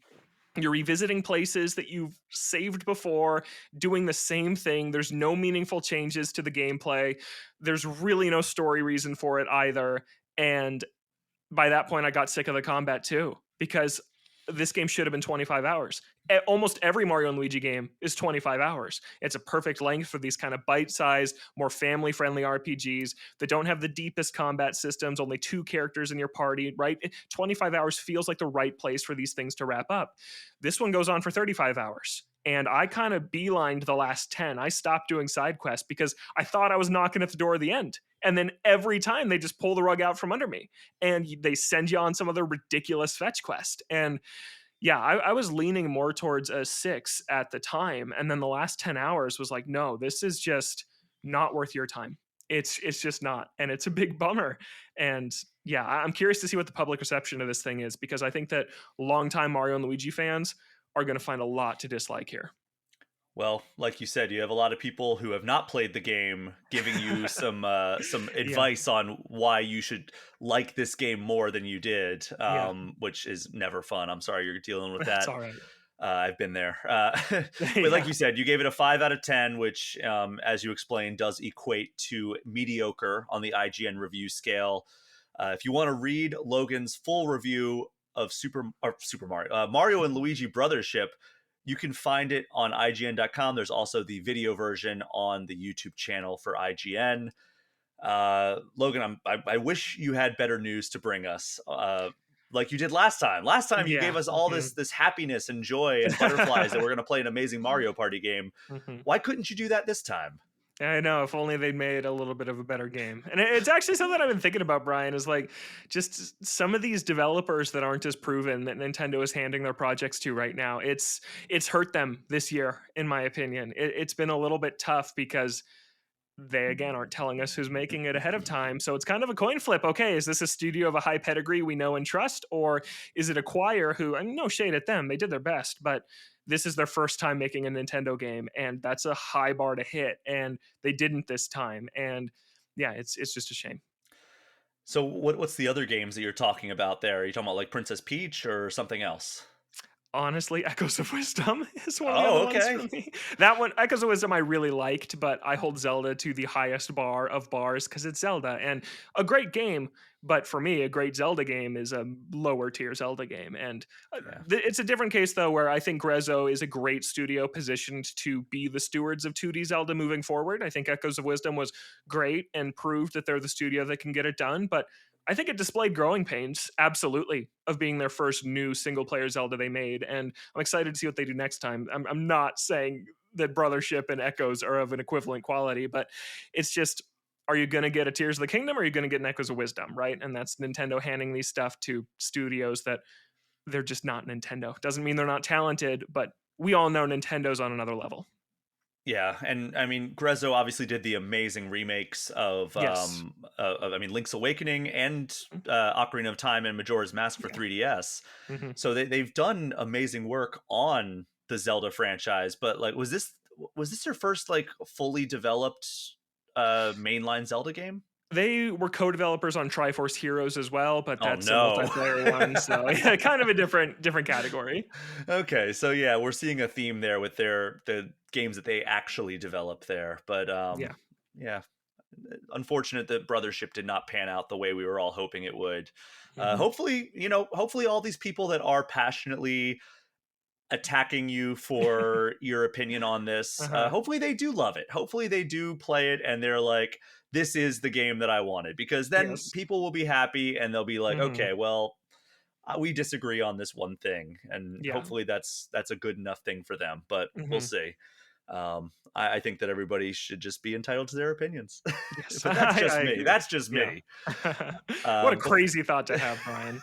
you're revisiting places that you've saved before, doing the same thing. There's no meaningful changes to the gameplay. There's really no story reason for it either. And by that point, I got sick of the combat too, because this game should have been 25 hours. Almost every Mario and Luigi game is 25 hours. It's a perfect length for these kind of bite-sized, more family-friendly RPGs that don't have the deepest combat systems, only two characters in your party, right? 25 hours feels like the right place for these things to wrap up. This one goes on for 35 hours. And I kind of beelined the last 10. I stopped doing side quests because I thought I was knocking at the door of the end. And then every time they just pull the rug out from under me and they send you on some other ridiculous fetch quest. And yeah, I was leaning more towards a 6 at the time, and then the last 10 hours was like, no, this is just not worth your time. It's just not, and it's a big bummer. And yeah, I'm curious to see what the public reception of this thing is, because I think that longtime Mario and Luigi fans are going to find a lot to dislike here. Well, like you said, you have a lot of people who have not played the game giving you some Yeah, advice on why you should like this game more than you did, yeah, which is never fun. I'm sorry you're dealing with that's that. all right. I've been there. But like Yeah, you said, you gave it a 5 out of 10, which, as you explained, does equate to mediocre on the IGN review scale. If you want to read Logan's full review of Super Mario, Mario and Luigi Brothership, you can find it on IGN.com. There's also the video version on the YouTube channel for IGN. Logan, I wish you had better news to bring us, like you did last time. Last time you yeah. gave us all Mhm. this happiness and joy and butterflies that we're going to play an amazing Mario Party game. Mhm. Why couldn't you do that this time? I know. If only they'd made a little bit of a better game. And it's actually something I've been thinking about, Brian, is like just some of these developers that aren't as proven that Nintendo is handing their projects to right now. It's hurt them this year, in my opinion. It's been a little bit tough because they again aren't telling us who's making it ahead of time. So it's kind of a coin flip. Okay, is this a studio of a high pedigree we know and trust, or is it a choir who, and no shade at them, they did their best, but this is their first time making a Nintendo game, and that's a high bar to hit, and they didn't this time. And yeah, it's just a shame. So what's the other games that you're talking about there? Are you talking about like Princess Peach or something else? Honestly, Echoes of Wisdom is one of the Oh, other ones okay. for me. That one, Echoes of Wisdom, I really liked, but I hold Zelda to the highest bar of bars because it's Zelda and a great game. But for me, a great Zelda game is a lower tier Zelda game. And Yeah. it's a different case, though, where I think Grezzo is a great studio positioned to be the stewards of 2D Zelda moving forward. I think Echoes of Wisdom was great and proved that they're the studio that can get it done. But I think it displayed growing pains, absolutely, of being their first new single player Zelda they made. And I'm excited to see what they do next time. I'm not saying that Brothership and Echoes are of an equivalent quality, but it's just, are you going to get a Tears of the Kingdom or are you going to get an Echoes of Wisdom, right? And that's Nintendo handing these stuff to studios that they're just not Nintendo. Doesn't mean they're not talented, but we all know Nintendo's on another level. Yeah, and I mean, Grezzo obviously did the amazing remakes Yes. I mean, Link's Awakening and Ocarina of Time and Majora's Mask for Yeah. 3DS. Hmm. So they've done amazing work on the Zelda franchise. But like, was this your first like fully developed mainline Zelda game? They were co-developers on Triforce Heroes as well, but Oh that's a no. multiplayer one, so yeah, kind of a different category. Okay, so yeah, we're seeing a theme there with the games that they actually develop there. But Yeah. yeah, unfortunate that Brothership did not pan out the way we were all hoping it would. Hmm. Hopefully, hopefully all these people that are passionately attacking you for your opinion on this, Uh-huh. hopefully they do love it. Hopefully they do play it and they're like, this is the game that I wanted, because then Yes. people will be happy and they'll be like, Hmm. okay, well, we disagree on this one thing, and Yeah. hopefully that's a good enough thing for them. But we'll Hmm. see. I think that everybody should just be entitled to their opinions, Yes, but that's I just me. agree. That's just Yeah. me. What a Um, crazy thought to have, Brian.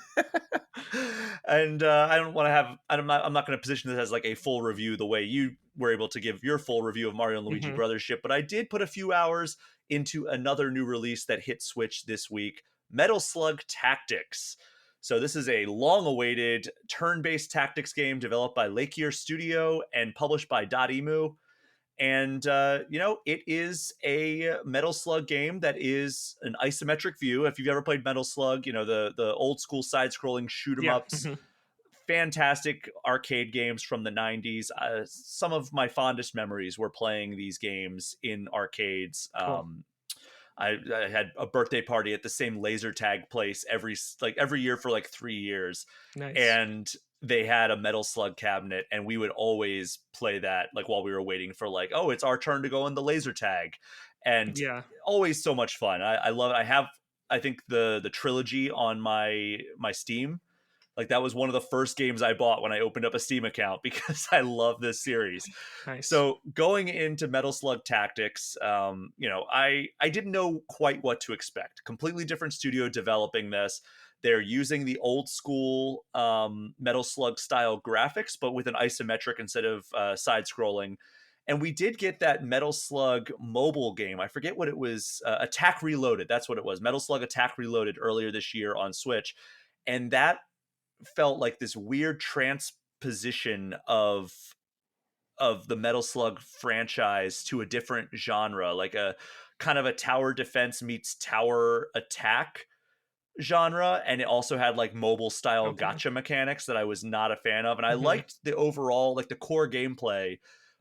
and I don't want to have. I'm not going to position this as like a full review the way you were able to give your full review of Mario and Luigi Hmm. Brothership, but I did put a few hours into another new release that hit Switch this week, Metal Slug Tactics. So this is a long-awaited turn-based tactics game developed by Lake Year Studio and published by Dotemu. And it is a Metal Slug game that is an isometric view. If you've ever played Metal Slug, the old school side-scrolling shoot 'em Yeah. ups, fantastic arcade games from the 90s. Some of my fondest memories were playing these games in arcades. Cool. I had a birthday party at the same laser tag place every year for like 3 years, Nice. and they had a Metal Slug cabinet, and we would always play that like while we were waiting for like, oh, it's our turn to go in the laser tag, and Yeah. always so much fun. I love it. I have, I think, the trilogy on my Steam. Like that was one of the first games I bought when I opened up a Steam account because I love this series. Nice. So going into Metal Slug Tactics, I didn't know quite what to expect. Completely different studio developing this. They're using the old school Metal Slug style graphics, but with an isometric instead of side scrolling. And we did get that Metal Slug mobile game. I forget what it was. Attack Reloaded. That's what it was. Metal Slug Attack Reloaded earlier this year on Switch. And that felt like this weird transposition of the Metal Slug franchise to a different genre, like a kind of a tower defense meets tower attack genre. And it also had like mobile style Okay. gotcha mechanics that I was not a fan of. And I Hmm. liked the overall, like the core gameplay,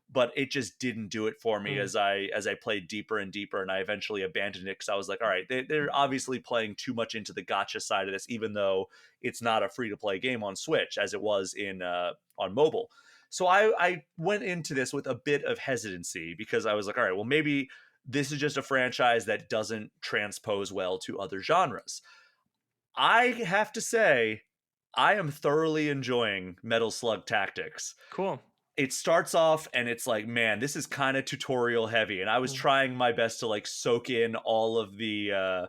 but it just didn't do it for me Mm. as I played deeper and deeper, and I eventually abandoned it because I was like, all right, they're obviously playing too much into the gotcha side of this, even though it's not a free to play game on Switch as it was in on mobile. So I went into this with a bit of hesitancy because I was like, all right, well, maybe this is just a franchise that doesn't transpose well to other genres. I have to say, I am thoroughly enjoying Metal Slug Tactics. Cool. It starts off and it's like, man, this is kind of tutorial heavy, and I was Mm. trying my best to like soak in all of the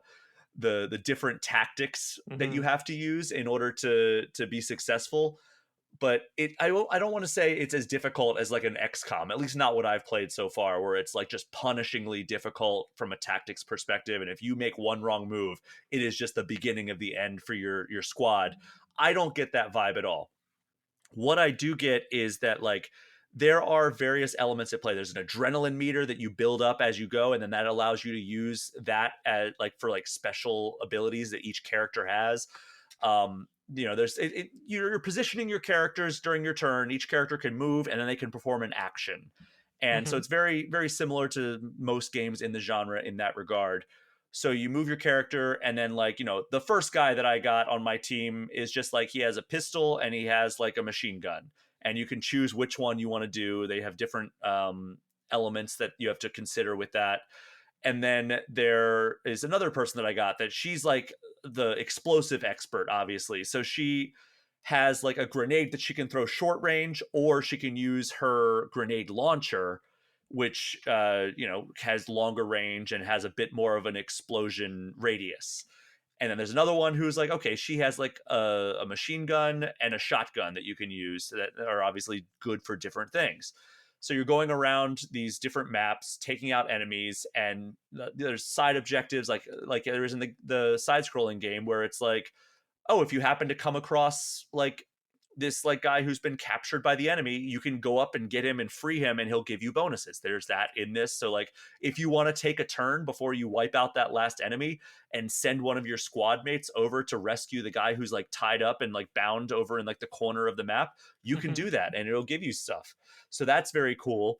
different tactics that Hmm. you have to use in order to be successful. But I don't want to say it's as difficult as like an XCOM, at least not what I've played so far, where it's like just punishingly difficult from a tactics perspective, and if you make one wrong move, it is just the beginning of the end for your squad. I don't get that vibe at all. What I do get is that like there are various elements at play. There's an adrenaline meter that you build up as you go, and then that allows you to use that as like for like special abilities that each character has. You're positioning your characters during your turn. Each character can move, and then they can perform an action. And so Hmm. it's very, very similar to most games in the genre in that regard. So you move your character, and then like the first guy that I got on my team is just like he has a pistol and he has like a machine gun, and you can choose which one you want to do. They have different elements that you have to consider with that. And then there is another person that I got that she's like the explosive expert, obviously. So she has like a grenade that she can throw short range, or she can use her grenade launcher, which has longer range and has a bit more of an explosion radius. And then there's another one who's like, okay, she has like a machine gun and a shotgun that you can use that are obviously good for different things. So you're going around these different maps, taking out enemies, and there's side objectives like there is in the side scrolling game where it's like, oh, if you happen to come across like this like guy who's been captured by the enemy, you can go up and get him and free him and he'll give you bonuses. There's that in this. So like if you want to take a turn before you wipe out that last enemy and send one of your squad mates over to rescue the guy who's like tied up and like bound over in like the corner of the map, you can Mhm. do that and it'll give you stuff. So that's very cool.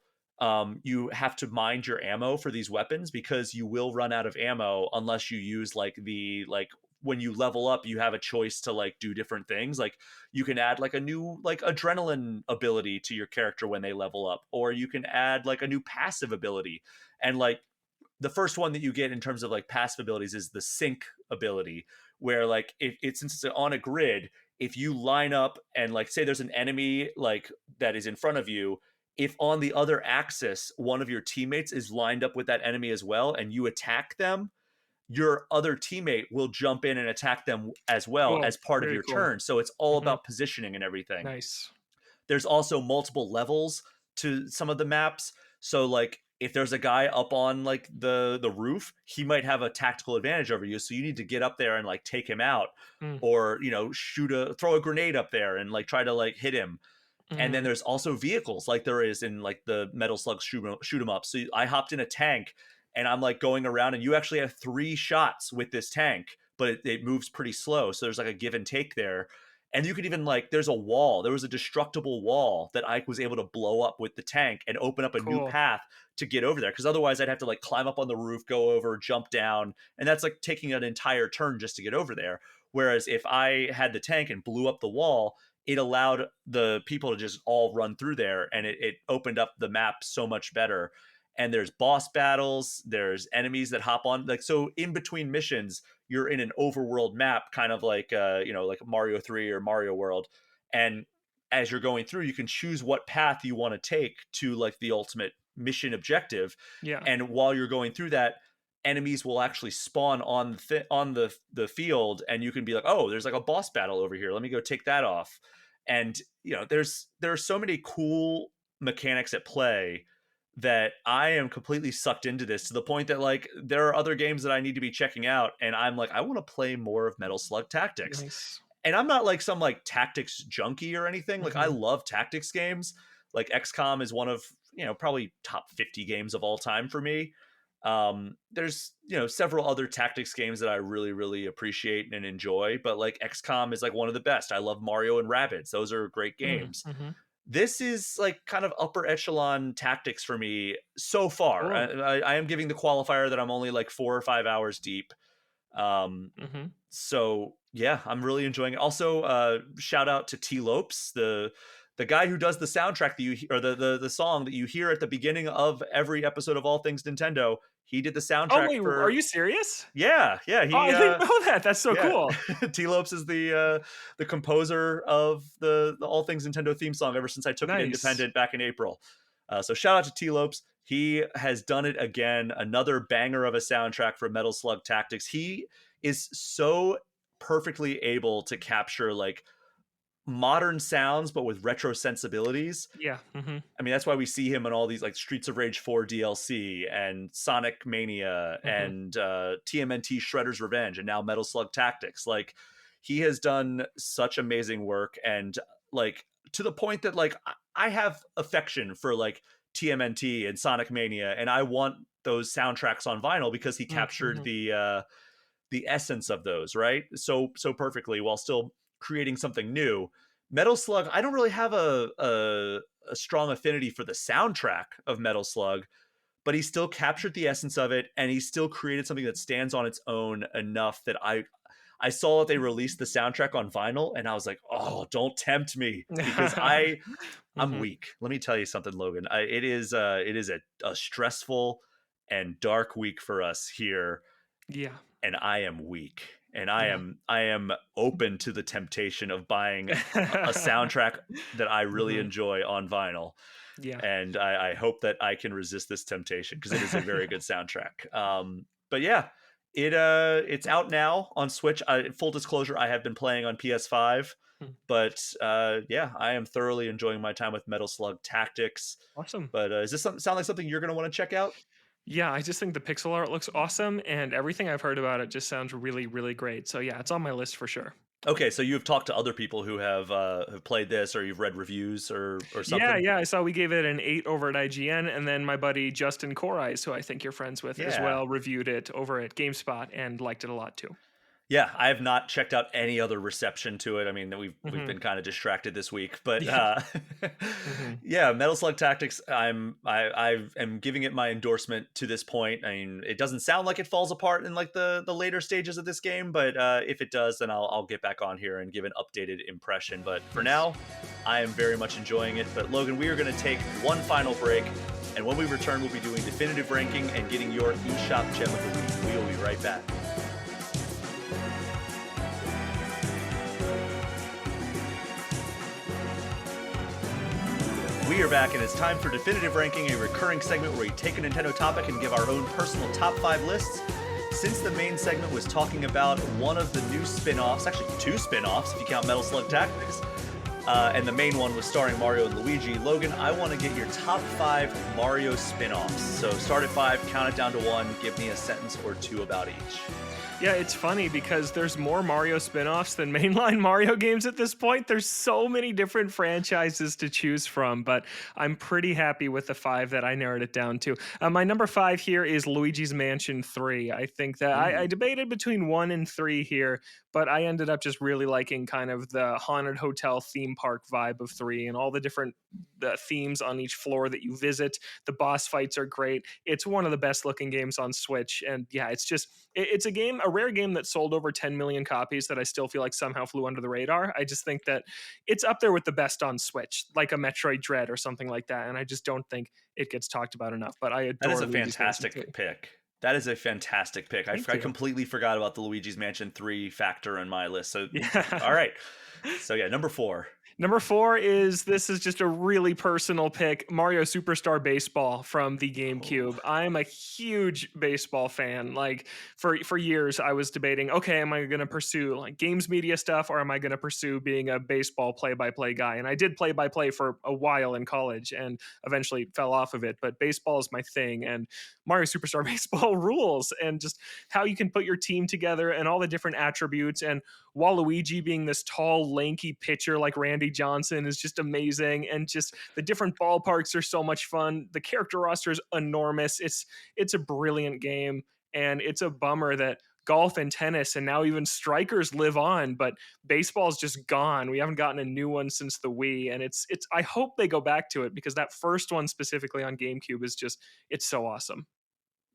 You have to mind your ammo for these weapons because you will run out of ammo unless you use like the like when you level up you have a choice to like do different things. Like you can add like a new like adrenaline ability to your character when they level up, or you can add like a new passive ability. And like the first one that you get in terms of like passive abilities is the sync ability, where like if it's since it's on a grid, if you line up and like say there's an enemy like that is in front of you, if on the other axis one of your teammates is lined up with that enemy as well and you attack them, your other teammate will jump in and attack them as well Cool. as part of Very your cool. turn. So it's all Mhm. about positioning and everything. Nice. There's also multiple levels to some of the maps. So like if there's a guy up on like the roof, he might have a tactical advantage over you. So you need to get up there and like take him out, Mm. or throw a grenade up there and like try to like hit him. And then Mhm. there's also vehicles like there is in like the Metal Slug shoot 'em up. So I hopped in a tank and I'm like going around, and you actually have 3 shots with this tank, but it moves pretty slow. So there's like a give and take there. And you could even like there's a wall. There was a destructible wall that I was able to blow up with the tank and open up a new Cool. path to get over there. Because otherwise I'd have to like climb up on the roof, go over, jump down, and that's like taking an entire turn just to get over there. Whereas if I had the tank and blew up the wall, it allowed the people to just all run through there, and it opened up the map so much better. And there's boss battles, there's enemies that hop on, like, so in between missions you're in an overworld map, kind of like like Mario 3 or Mario World. And as you're going through, you can choose what path you want to take to like the ultimate mission objective. Yeah. And while you're going through that, enemies will actually spawn on the field, and you can be like, oh, there's like a boss battle over here, let me go take that off. And there are so many cool mechanics at play that I am completely sucked into this, to the point that like there are other games that I need to be checking out, and I'm like, I want to play more of Metal Slug Tactics. Nice. And I'm not like some like tactics junkie or anything. Like I Mhm. love tactics games. Like XCOM is one of, probably top 50 games of all time for me. There's, several other tactics games that I really, really appreciate and enjoy, but like XCOM is like one of the best. I love Mario and Rabbids. Those are great Mm. games. Mhm. This is like kind of upper echelon tactics for me so far. Cool. I am giving the qualifier that I'm only like 4 or 5 hours deep. Um, Mhm. so yeah, I'm really enjoying it. Also, shout out to Tee Lopes, the guy who does the soundtrack that or the song that you hear at the beginning of every episode of All Things Nintendo. He did the Oh, soundtrack wait, are for. you serious? Yeah, Oh, he I didn't know that. That's so yeah. cool. Tee Lopes is the composer of the All Things Nintendo theme song ever since I took it Nice. independent back in April. So shout out to Tee Lopes. He has done it again. Another banger of a soundtrack for Metal Slug Tactics. He is so perfectly able to capture like modern sounds, but with retro sensibilities. Yeah. Mhm. I mean, that's why we see him in all these like Streets of Rage 4 DLC and Sonic Mania Mhm. and TMNT Shredder's Revenge and now Metal Slug Tactics. Like, he has done such amazing work, and like to the point that like I have affection for like TMNT and Sonic Mania, and I want those soundtracks on vinyl because he Mm, captured mhm. the essence of those, right? So perfectly while still creating something new. Metal Slug, I don't really have a strong affinity for the soundtrack of Metal Slug, but he still captured the essence of it, and he still created something that stands on its own enough that I saw that they released the soundtrack on vinyl, and I was like, oh, don't tempt me, because I'm Mhm. weak. Let me tell you something, Logan. It is a stressful and dark week for us here, Yeah. and I am weak. And I Yeah. am I am open to the temptation of buying a soundtrack that I really Mhm. enjoy on vinyl. Yeah. And I hope that I can resist this temptation because it is a very good soundtrack. But yeah, It's out now on Switch. Full disclosure, I have been playing on PS5, Hmm. but yeah, I am thoroughly enjoying my time with Metal Slug Tactics. Awesome. But is this something sound like something you're going to want to check out? Yeah, I just think the pixel art looks awesome, and everything I've heard about it just sounds really, really great. So yeah, it's on my list for sure. Okay, so you've talked to other people who have played this, or you've read reviews, or Yeah, something. yeah, I saw we gave it an 8 over at IGN, and then my buddy Justin Coreyes, who I think you're friends with as Yeah. well, reviewed it over at GameSpot and liked it a lot too. Yeah, I have not checked out any other reception to it. I mean, we've Hmm. been kind of distracted this week, but Yeah. Hmm. yeah, Metal Slug Tactics. I am giving it my endorsement to this point. I mean, it doesn't sound like it falls apart in like the later stages of this game, but if it does, then I'll get back on here and give an updated impression. But for Nice. now, I am very much enjoying it. But Logan, we are going to take one final break, and when we return, we'll be doing definitive ranking and getting your eShop gem of the week. We will be right back. We are back, and it's time for Definitive Ranking, a recurring segment where we take a Nintendo topic and give our own personal top 5 lists. Since the main segment was talking about one of the new spin-offs, actually 2 spin-offs if you count Metal Slug Tactics, and the main one was starring Mario and Luigi, Logan, I want to get your top 5 Mario spin-offs. So start at 5, count it down to 1, give me a sentence or 2 about each. Yeah, it's funny because there's more Mario spin-offs than mainline Mario games at this point. There's so many different franchises to choose from, but I'm pretty happy with the 5 that I narrowed it down to. My number 5 here is Luigi's Mansion 3. I think that I Ooh. debated between 1 and 3 here, but I ended up just really liking kind of the haunted hotel theme park vibe of 3 and all the different themes on each floor that you visit. The boss fights are great. It's one of the best looking games on Switch, and yeah, it's a game, a rare game that sold over 10 million copies that I still feel like somehow flew under the radar. I just think that it's up there with the best on Switch, like a Metroid Dread or something like that, and I just don't think it gets talked about enough. But I That is adore a Luigi's Mansion 3. fantastic pick. That is a fantastic pick. Thank I you. completely forgot about the Luigi's Mansion 3 factor in my list. So, all Yeah. right. So, yeah, number 4. Number 4 is this is just a really personal pick, Mario Superstar Baseball from the Oh, GameCube. I'm a huge baseball fan. Like for years I was debating, okay, am I going to pursue like games media stuff or am I going to pursue being a baseball play-by-play guy? And I did play-by-play for a while in college and eventually fell off of it, but baseball is my thing and Mario Superstar Baseball rules and just how you can put your team together and all the different attributes and Waluigi being this tall, lanky pitcher like Randy Johnson is just amazing, and just the different ballparks are so much fun. The character roster is enormous. It's a brilliant game, and it's a bummer that golf and tennis and now even strikers live on, but baseball's just gone. We haven't gotten a new one since the Wii, and it's. I hope they go back to it because that first one specifically on GameCube is just it's so awesome.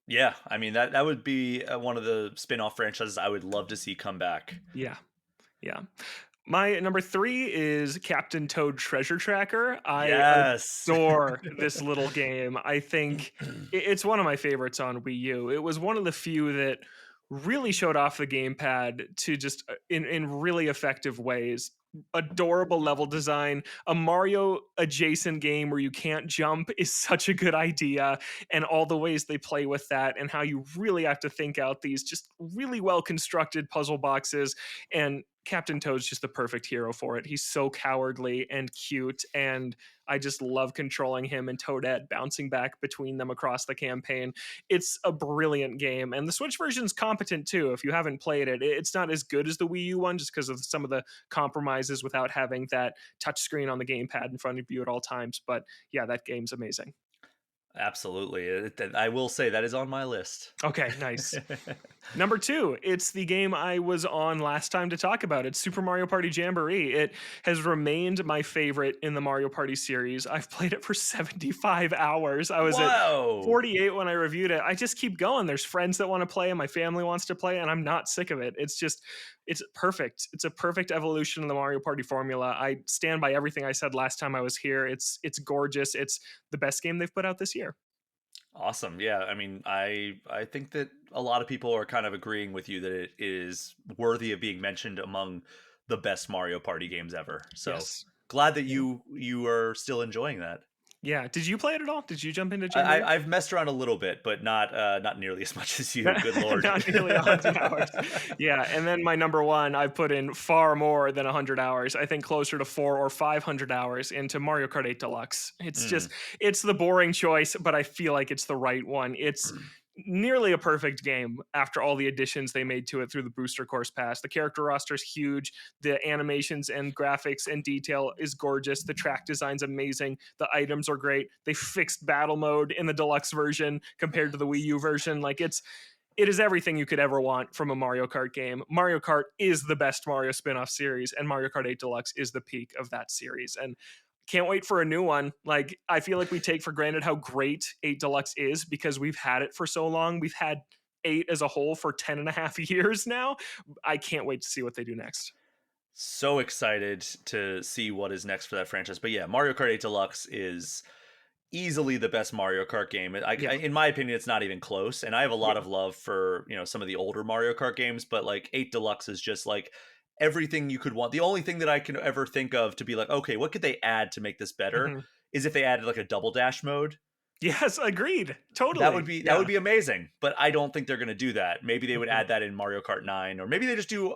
yeah. I mean, that would be one of the spin off franchises I would love to see come back. Yeah, yeah. My number 3 is Captain Toad Treasure Tracker. I Yes. adore this little game. I think it's one of my favorites on Wii U. It was one of the few that really showed off the gamepad to just in really effective ways. Adorable level design, a Mario adjacent game where you can't jump is such a good idea, and all the ways they play with that, and how you really have to think out these just really well constructed puzzle boxes. And Captain Toad's just the perfect hero for it. He's so cowardly and cute, and I just love controlling him and Toadette bouncing back between them across the campaign. It's a brilliant game, and the Switch version's competent too. If you haven't played it, it's not as good as the Wii U one just because of some of the compromises without having that touchscreen on the gamepad in front of you at all times. But yeah, that game's amazing. Absolutely. I will say that is on my list. Okay, nice. Number 2, it's the game I was on last time to talk about. It's Super Mario Party Jamboree. It has remained my favorite in the Mario Party series. I've played it for 75 hours. I was at Whoa. 48 when I reviewed it. I just keep going. There's friends that want to play and my family wants to play and I'm not sick of it. It's perfect. It's a perfect evolution of the Mario Party formula. I stand by everything I said last time I was here. It's gorgeous. It's the best game they've put out this year. Awesome. Yeah, I mean, I think that a lot of people are kind of agreeing with you that it is worthy of being mentioned among the best Mario Party games ever. So, Yes. glad that you are still enjoying that. Yeah. Did you play it at all? Did you jump into I, Jamboree? I've messed around a little bit, but not nearly as much as you. Good lord. Not nearly 100 hours. Yeah, and then my number 1, I put in far more than 100 hours. I think closer to 4 or 500 hours into Mario Kart 8 Deluxe. It's just Mm. it's the boring choice, but I feel like it's the right one. It's nearly a perfect game after all the additions they made to it through the booster course pass. The character roster is huge. The animations and graphics and detail is gorgeous. The track design's amazing. The items are great. They fixed battle mode in the deluxe version compared to the Wii U version. Like it is everything you could ever want from a Mario Kart game. Mario Kart is the best Mario spin-off series, and Mario Kart 8 Deluxe is the peak of that series. And can't wait for a new one. Like, I feel like we take for granted how great 8 Deluxe is because we've had it for so long. We've had 8 as a whole for 10 and a half years now. I can't wait to see what they do next. So excited to see what is next for that franchise. But yeah, Mario Kart 8 Deluxe is easily the best Mario Kart game. Yeah. In my opinion, it's not even close. And I have a lot Yeah. of love for some of the older Mario Kart games, but like 8 Deluxe is just like everything you could want. The only thing that I can ever think of to be like, okay, what could they add to make this better? Mhm. Is if they added like a double dash mode. Yes, agreed. That would Totally. be that would Yeah. be amazing. But I don't think they're going to do that. Maybe they would Mhm. add that in Mario Kart 9, or maybe they just do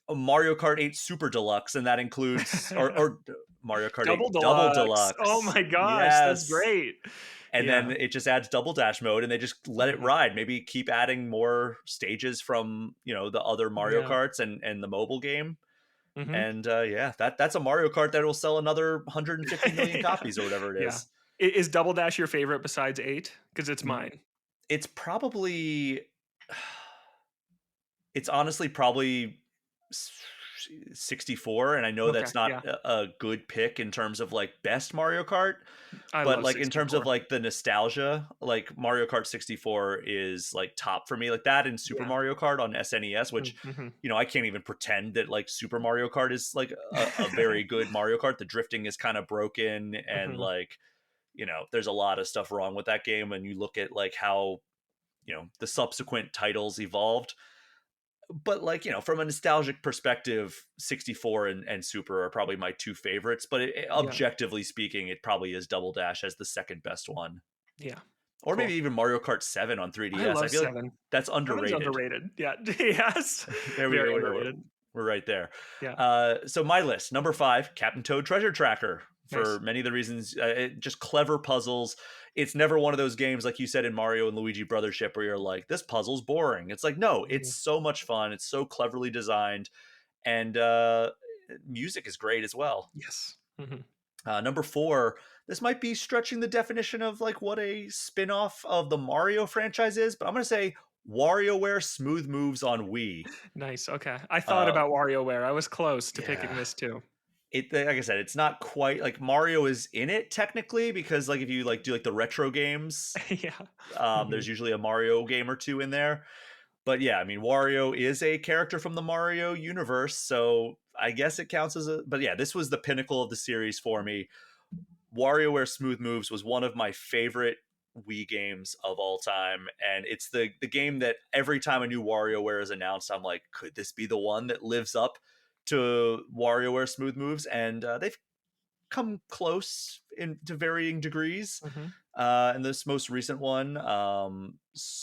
a Mario Kart 8 Super Deluxe, and that includes or Mario Kart Double 8 Double Deluxe. Oh Deluxe. my gosh, that's Yes. great. And then Yeah. it just adds double dash mode and they just let it Mhm. ride. Maybe keep adding more stages from, the other Mario Yeah. Karts and the mobile game. Mhm. And yeah, that's a Mario Kart that will sell another 150 million Yeah. copies or whatever it Yeah. is. Is Double Dash your favorite besides 8? Because it's Mm, mine. It's probably it's honestly probably 64, and I know Okay, that's not yeah. a good pick in terms of like best Mario Kart, I but love like in terms of 64. like the nostalgia, like Mario Kart 64 is like top for me, like that and Super Yeah. Mario Kart on SNES, which Mhm. I can't even pretend that like Super Mario Kart is like a very good Mario Kart. The drifting is kind of broken, and Mhm. like there's a lot of stuff wrong with that game. And you look at like how the subsequent titles evolved, but like from a nostalgic perspective, 64 and Super are probably my two favorites, but Yeah. objectively speaking, it probably is Double Dash as the second best one, Yeah. or maybe Cool. even Mario Kart 7 on I 3DS. I love feel like 7. that's 7's underrated. underrated. Yeah. Yes. There we Very go. underrated. We're right there. Yeah. So my list, number 5, Captain Toad Treasure Tracker, Nice. for many of the reasons, just clever puzzles. It's never one of those games like you said in Mario and Luigi Brothership where you're like, this puzzle's boring. It's like, no, it's Mhm. so much fun. It's so cleverly designed, and music is great as well. Yes. Mhm. Number 4, this might be stretching the definition of like what a spin-off of the Mario franchise is, but I'm gonna say WarioWare Smooth Moves on Wii. Nice. Okay. I thought Uh, about WarioWare. I was close to picking yeah, this too. like I said, it's not quite like Mario is in it technically, because like if you like do like the retro games, Yeah. there's Mhm. usually a Mario game or two in there. But yeah, I mean, Wario is a character from the Mario universe, so I guess it counts as a. But yeah, this was the pinnacle of the series for me. WarioWare Smooth Moves was one of my favorite Wii games of all time, and it's the game that every time a new WarioWare is announced, I'm like, could this be the one that lives up to WarioWare Smooth Moves? And they've come close in to varying degrees. Mhm. And this most recent one,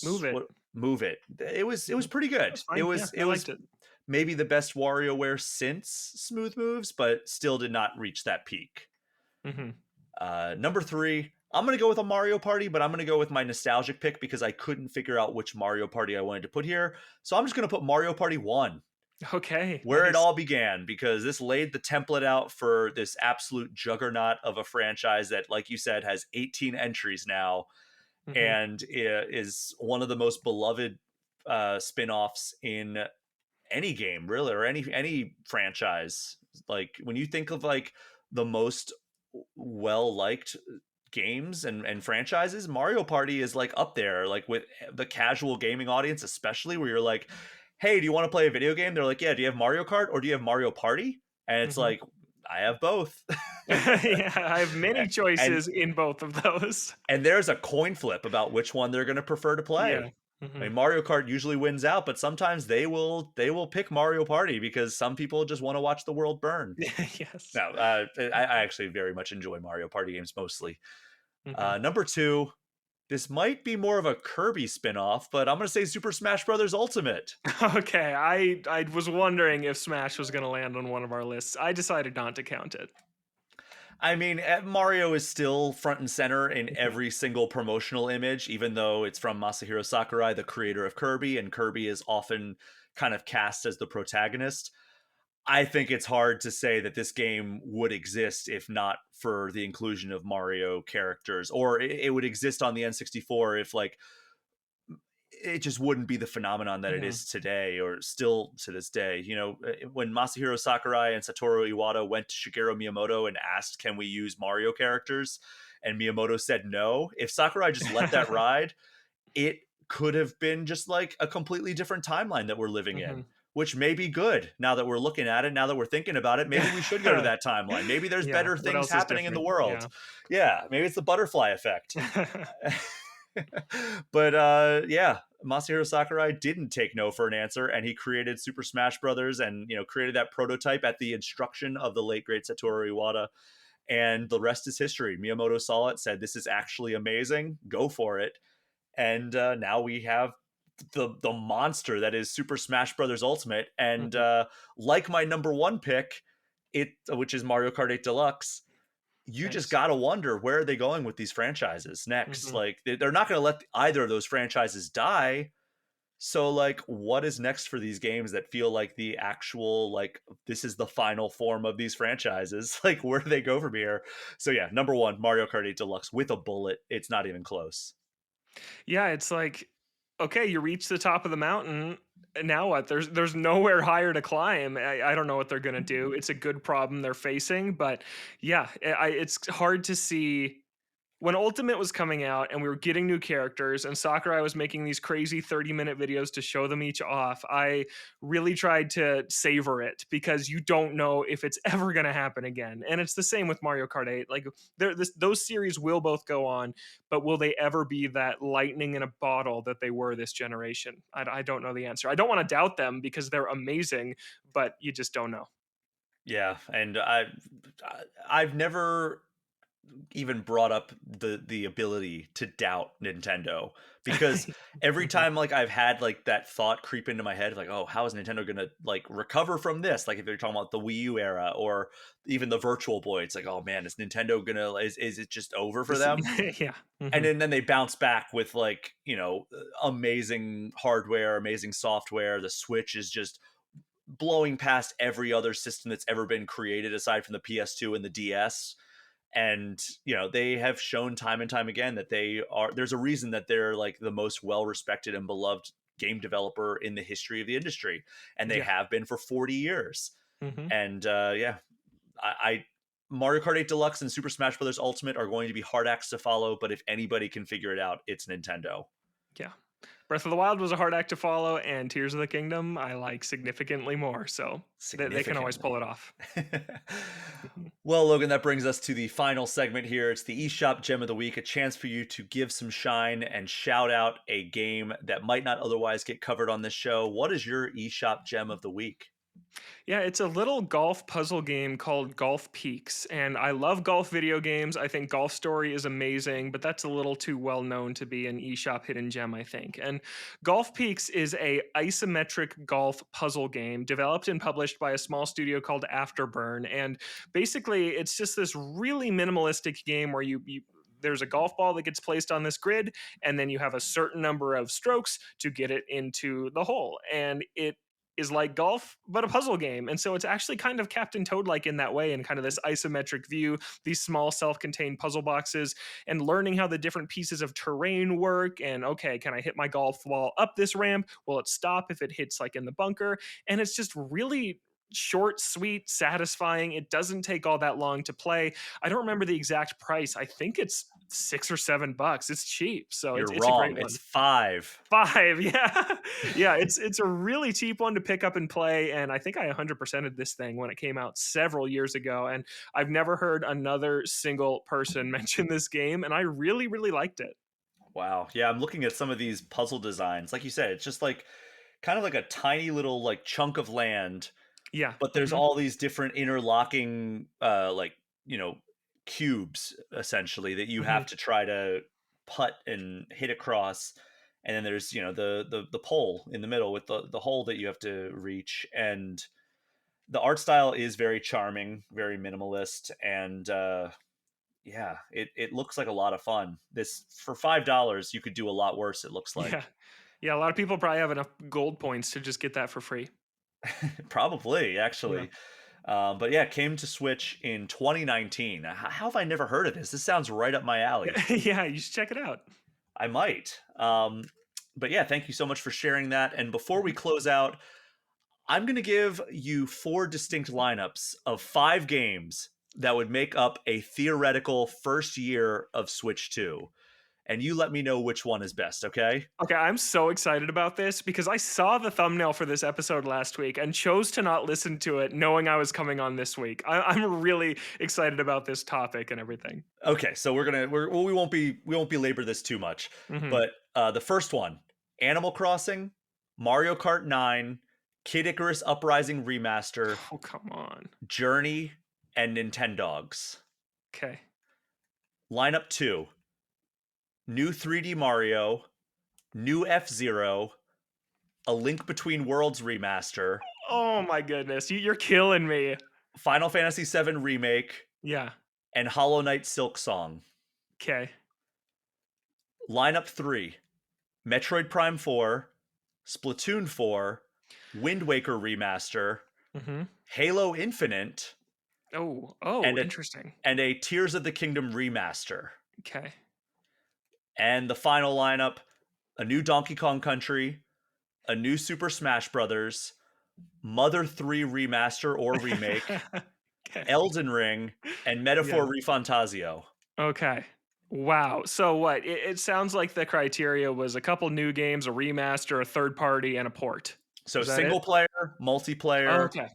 Move it. what Move It? It was Mhm. pretty good. That's It fine. Yeah, was it I was liked it. maybe the best WarioWare since Smooth Moves, but still did not reach that peak. Mhm. Number 3, I'm gonna go with a Mario Party, but I'm gonna go with my nostalgic pick because I couldn't figure out which Mario Party I wanted to put here. So I'm just gonna put Mario Party 1, Okay, where it nice. all began, because this laid the template out for this absolute juggernaut of a franchise that, like you said, has 18 entries now, Mhm. and is one of the most beloved spin-offs in any game, really, or any franchise. Like when you think of like the most well liked games and franchises, Mario Party is like up there, like with the casual gaming audience, especially, where you're like, hey, do you want to play a video game? They're like, yeah, do you have Mario Kart or do you have Mario Party? And it's Mhm. like, I have both. Yeah, I have many and choices in both of those. and there's a coin flip about which one they're going to prefer to Yeah. play. I Mhm. mean, Mario Kart usually wins out, but sometimes they will pick Mario Party because some people just want to watch the world burn. Yes. No, I actually very much enjoy Mario Party games mostly. Mhm. Number two, this might be more of a Kirby spinoff, but I'm going to say Super Smash Bros. Ultimate. Okay, I was wondering if Smash was gonna land on one of our lists. I decided not to count it. I mean, Mario is still front and center in Mhm. every single promotional image, even though it's from Masahiro Sakurai, the creator of Kirby, and Kirby is often kind of cast as the protagonist. I think it's hard to say that this game would exist if not for the inclusion of Mario characters, or it would exist on the N64 if like it just wouldn't be the phenomenon that it Mhm. is today or still to this day. You know, when Masahiro Sakurai and Satoru Iwata went to Shigeru Miyamoto and asked, "Can we use Mario characters?" and Miyamoto said no. If Sakurai just let that ride, it could have been just like a completely different timeline that we're living in, Mhm. which may be good now that we're looking at it, now that we're thinking about it. Maybe we should go to that timeline. Maybe there's Yeah, better what things else is happening in the different? world. Yeah. Yeah, maybe it's the butterfly effect. But yeah, Masahiro Sakurai didn't take no for an answer, and he created Super Smash Brothers, and created that prototype at the instruction of the late great Satoru Iwata. And the rest is history. Miyamoto saw it, said, "This is actually amazing. Go for it." And now we have the monster that is Super Smash Brothers Ultimate. And Mhm. like my number one pick, which is Mario Kart 8 Deluxe, you just Nice. gotta wonder where are they going with these franchises next. Mhm. Like they're not going to let either of those franchises die. So like, what is next for these games that feel like the actual like this is the final form of these franchises? Like, where do they go from here? So yeah, number one, Mario Kart 8 Deluxe with a bullet. It's not even close. Yeah, it's like, okay, you reach the top of the mountain, and now what? There's nowhere higher to climb. I don't know what they're gonna do. It's a good problem they're facing, but yeah, it's hard to see when Ultimate was coming out and we were getting new characters and Sakurai was making these crazy 30-minute videos to show them each off, I really tried to savor it because you don't know if it's ever going to happen again. And it's the same with Mario Kart 8. Like those series will both go on, but will they ever be that lightning in a bottle that they were this generation? I don't know the answer. I don't want to doubt them because they're amazing, but you just don't know. Yeah, and I've never even brought up the ability to doubt Nintendo, because every Mhm. time like I've had like that thought creep into my head like, oh, how is Nintendo gonna like recover from this? Like if you're talking about the Wii U era or even the Virtual Boy, it's like, oh man, is Nintendo gonna is it just over for This, them? yeah. And Mhm. then they bounce back with like amazing hardware, amazing software. The Switch is just blowing past every other system that's ever been created aside from the PS2 and the DS. And they have shown time and time again that there's a reason that they're like the most well respected and beloved game developer in the history of the industry, and they Yeah. have been for 40 years. Mhm. And yeah, I Mario Kart 8 Deluxe and Super Smash Bros. Ultimate are going to be hard acts to follow, but if anybody can figure it out, it's Nintendo. Yeah. Breath of the Wild was a hard act to follow, and Tears of the Kingdom I like significantly more. So they can always pull Significantly. it off. Mhm. Well, Logan, that brings us to the final segment here. It's the eShop Gem of the Week, a chance for you to give some shine and shout out a game that might not otherwise get covered on this show. What is your eShop Gem of the Week? Yeah, it's a little golf puzzle game called Golf Peaks. And I love golf video games. I think Golf Story is amazing, but that's a little too well known to be an eShop hidden gem, I think. And Golf Peaks is a isometric golf puzzle game developed and published by a small studio called Afterburn. And basically, it's just this really minimalistic game where you there's a golf ball that gets placed on this grid, and then you have a certain number of strokes to get it into the hole. And it is like golf, but a puzzle game. And so it's actually kind of Captain Toad like in that way, and kind of this isometric view, these small self contained puzzle boxes, and learning how the different pieces of terrain work. And okay, can I hit my golf ball up this ramp? Will it stop if it hits like in the bunker? And it's just really short, sweet, satisfying. It doesn't take all that long to play. I don't remember the exact price. I think it's $6 or $7. It's cheap. So You're it's a wrong. great It's one. 5. 5, yeah. Yeah, it's a really cheap one to pick up and play, and I think I 100%ed this thing when it came out several years ago, and I've never heard another single person mention this game, and I really, really liked it. Wow. Yeah, I'm looking at some of these puzzle designs. Like you said, it's just like kind of like a tiny little like chunk of land, Yeah, but there's mhm, all these different interlocking like, you know, cubes essentially that you Hmm. have to try to putt and hit across, and then there's the pole in the middle with the hole that you have to reach. And the art style is very charming, very minimalist, and yeah, it looks like a lot of fun. This for $5, you could do a lot worse. It looks Yeah. like. Yeah. A lot of people probably have enough gold points to just get that for free. Probably Yeah. actually. But yeah, it came to Switch in 2019. How have I never heard of this? This sounds right up my alley. Yeah. You should check it out. I might. But yeah, thank you so much for sharing that. And before we Mhm. close out, I'm going to give you four distinct lineups of 5 games that would make up a theoretical first year of Switch 2. And you let me know which one is best, okay? Okay, I'm so excited about this because I saw the thumbnail for this episode last week and chose to not listen to it, knowing I was coming on this week. I'm really excited about this topic and everything. Okay, so well, we won't belabor this too much. Hmm. But the first one, Animal Crossing, Mario Kart 9, Kid Icarus Uprising Remaster, Oh, come on. Journey, and Nintendogs. Okay. Lineup 2, New 3D Mario, New F-Zero, A Link Between Worlds Remaster, Oh my goodness, you're killing me. Final Fantasy VII Remake, Yeah. and Hollow Knight Silk Song. Okay. Lineup 3, Metroid Prime 4, Splatoon 4, Wind Waker Remaster, Hmm. Halo Infinite, Oh. Oh. and Interesting. a Tears of the Kingdom Remaster. Okay. And the final lineup, a new Donkey Kong Country, a new Super Smash Brothers, Mother 3 Remaster or Remake, Okay. Elden Ring, and Metaphor Yeah. Refantasio. Okay. Wow. So what? It sounds like the criteria was a couple new games, a remaster, a third party, and a port. So Is that it? single player, multiplayer, Okay.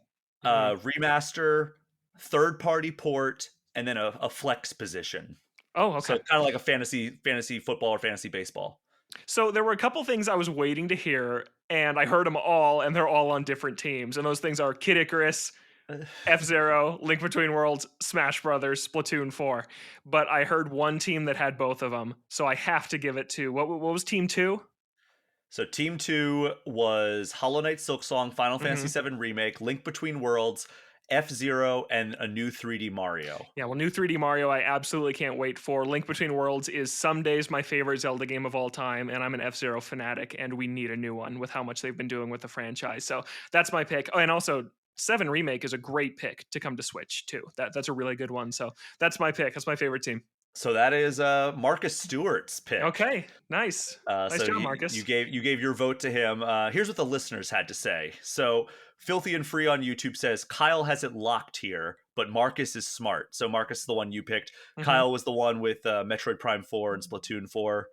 Hmm. remaster, third party port, and then a flex position. Oh, So okay. kind of like a fantasy football or fantasy baseball. So there were a couple things I was waiting to hear, and I heard them all, and they're all on different teams. And those things are Kid Icarus, F Zero, Link Between Worlds, Smash Brothers, Splatoon 4. But I heard one team that had both of them, so I have to give it to what was Team 2? So Team 2 was Hollow Knight Silksong, Final Fantasy Hmm. VII Remake, Link Between Worlds, F-Zero, and a new 3D Mario. Yeah, well, new 3D Mario, I absolutely can't wait for. Link Between Worlds is some days my favorite Zelda game of all time, and I'm an F Zero fanatic, and we need a new one with how much they've been doing with the franchise. So that's my pick. Oh, and also, 7 Remake is a great pick to come to Switch, too. That's a really good one. So that's my pick. That's my favorite team. So that is Marcus Stewart's pick. Okay, nice. Nice So job, you Marcus. gave your vote to him. Here's what the listeners had to say. So Filthy and Free on YouTube says Kyle has it locked here, but Marcus is smart. So Marcus is the one you picked. Hmm. Kyle was the one with Metroid Prime 4 and Splatoon 4.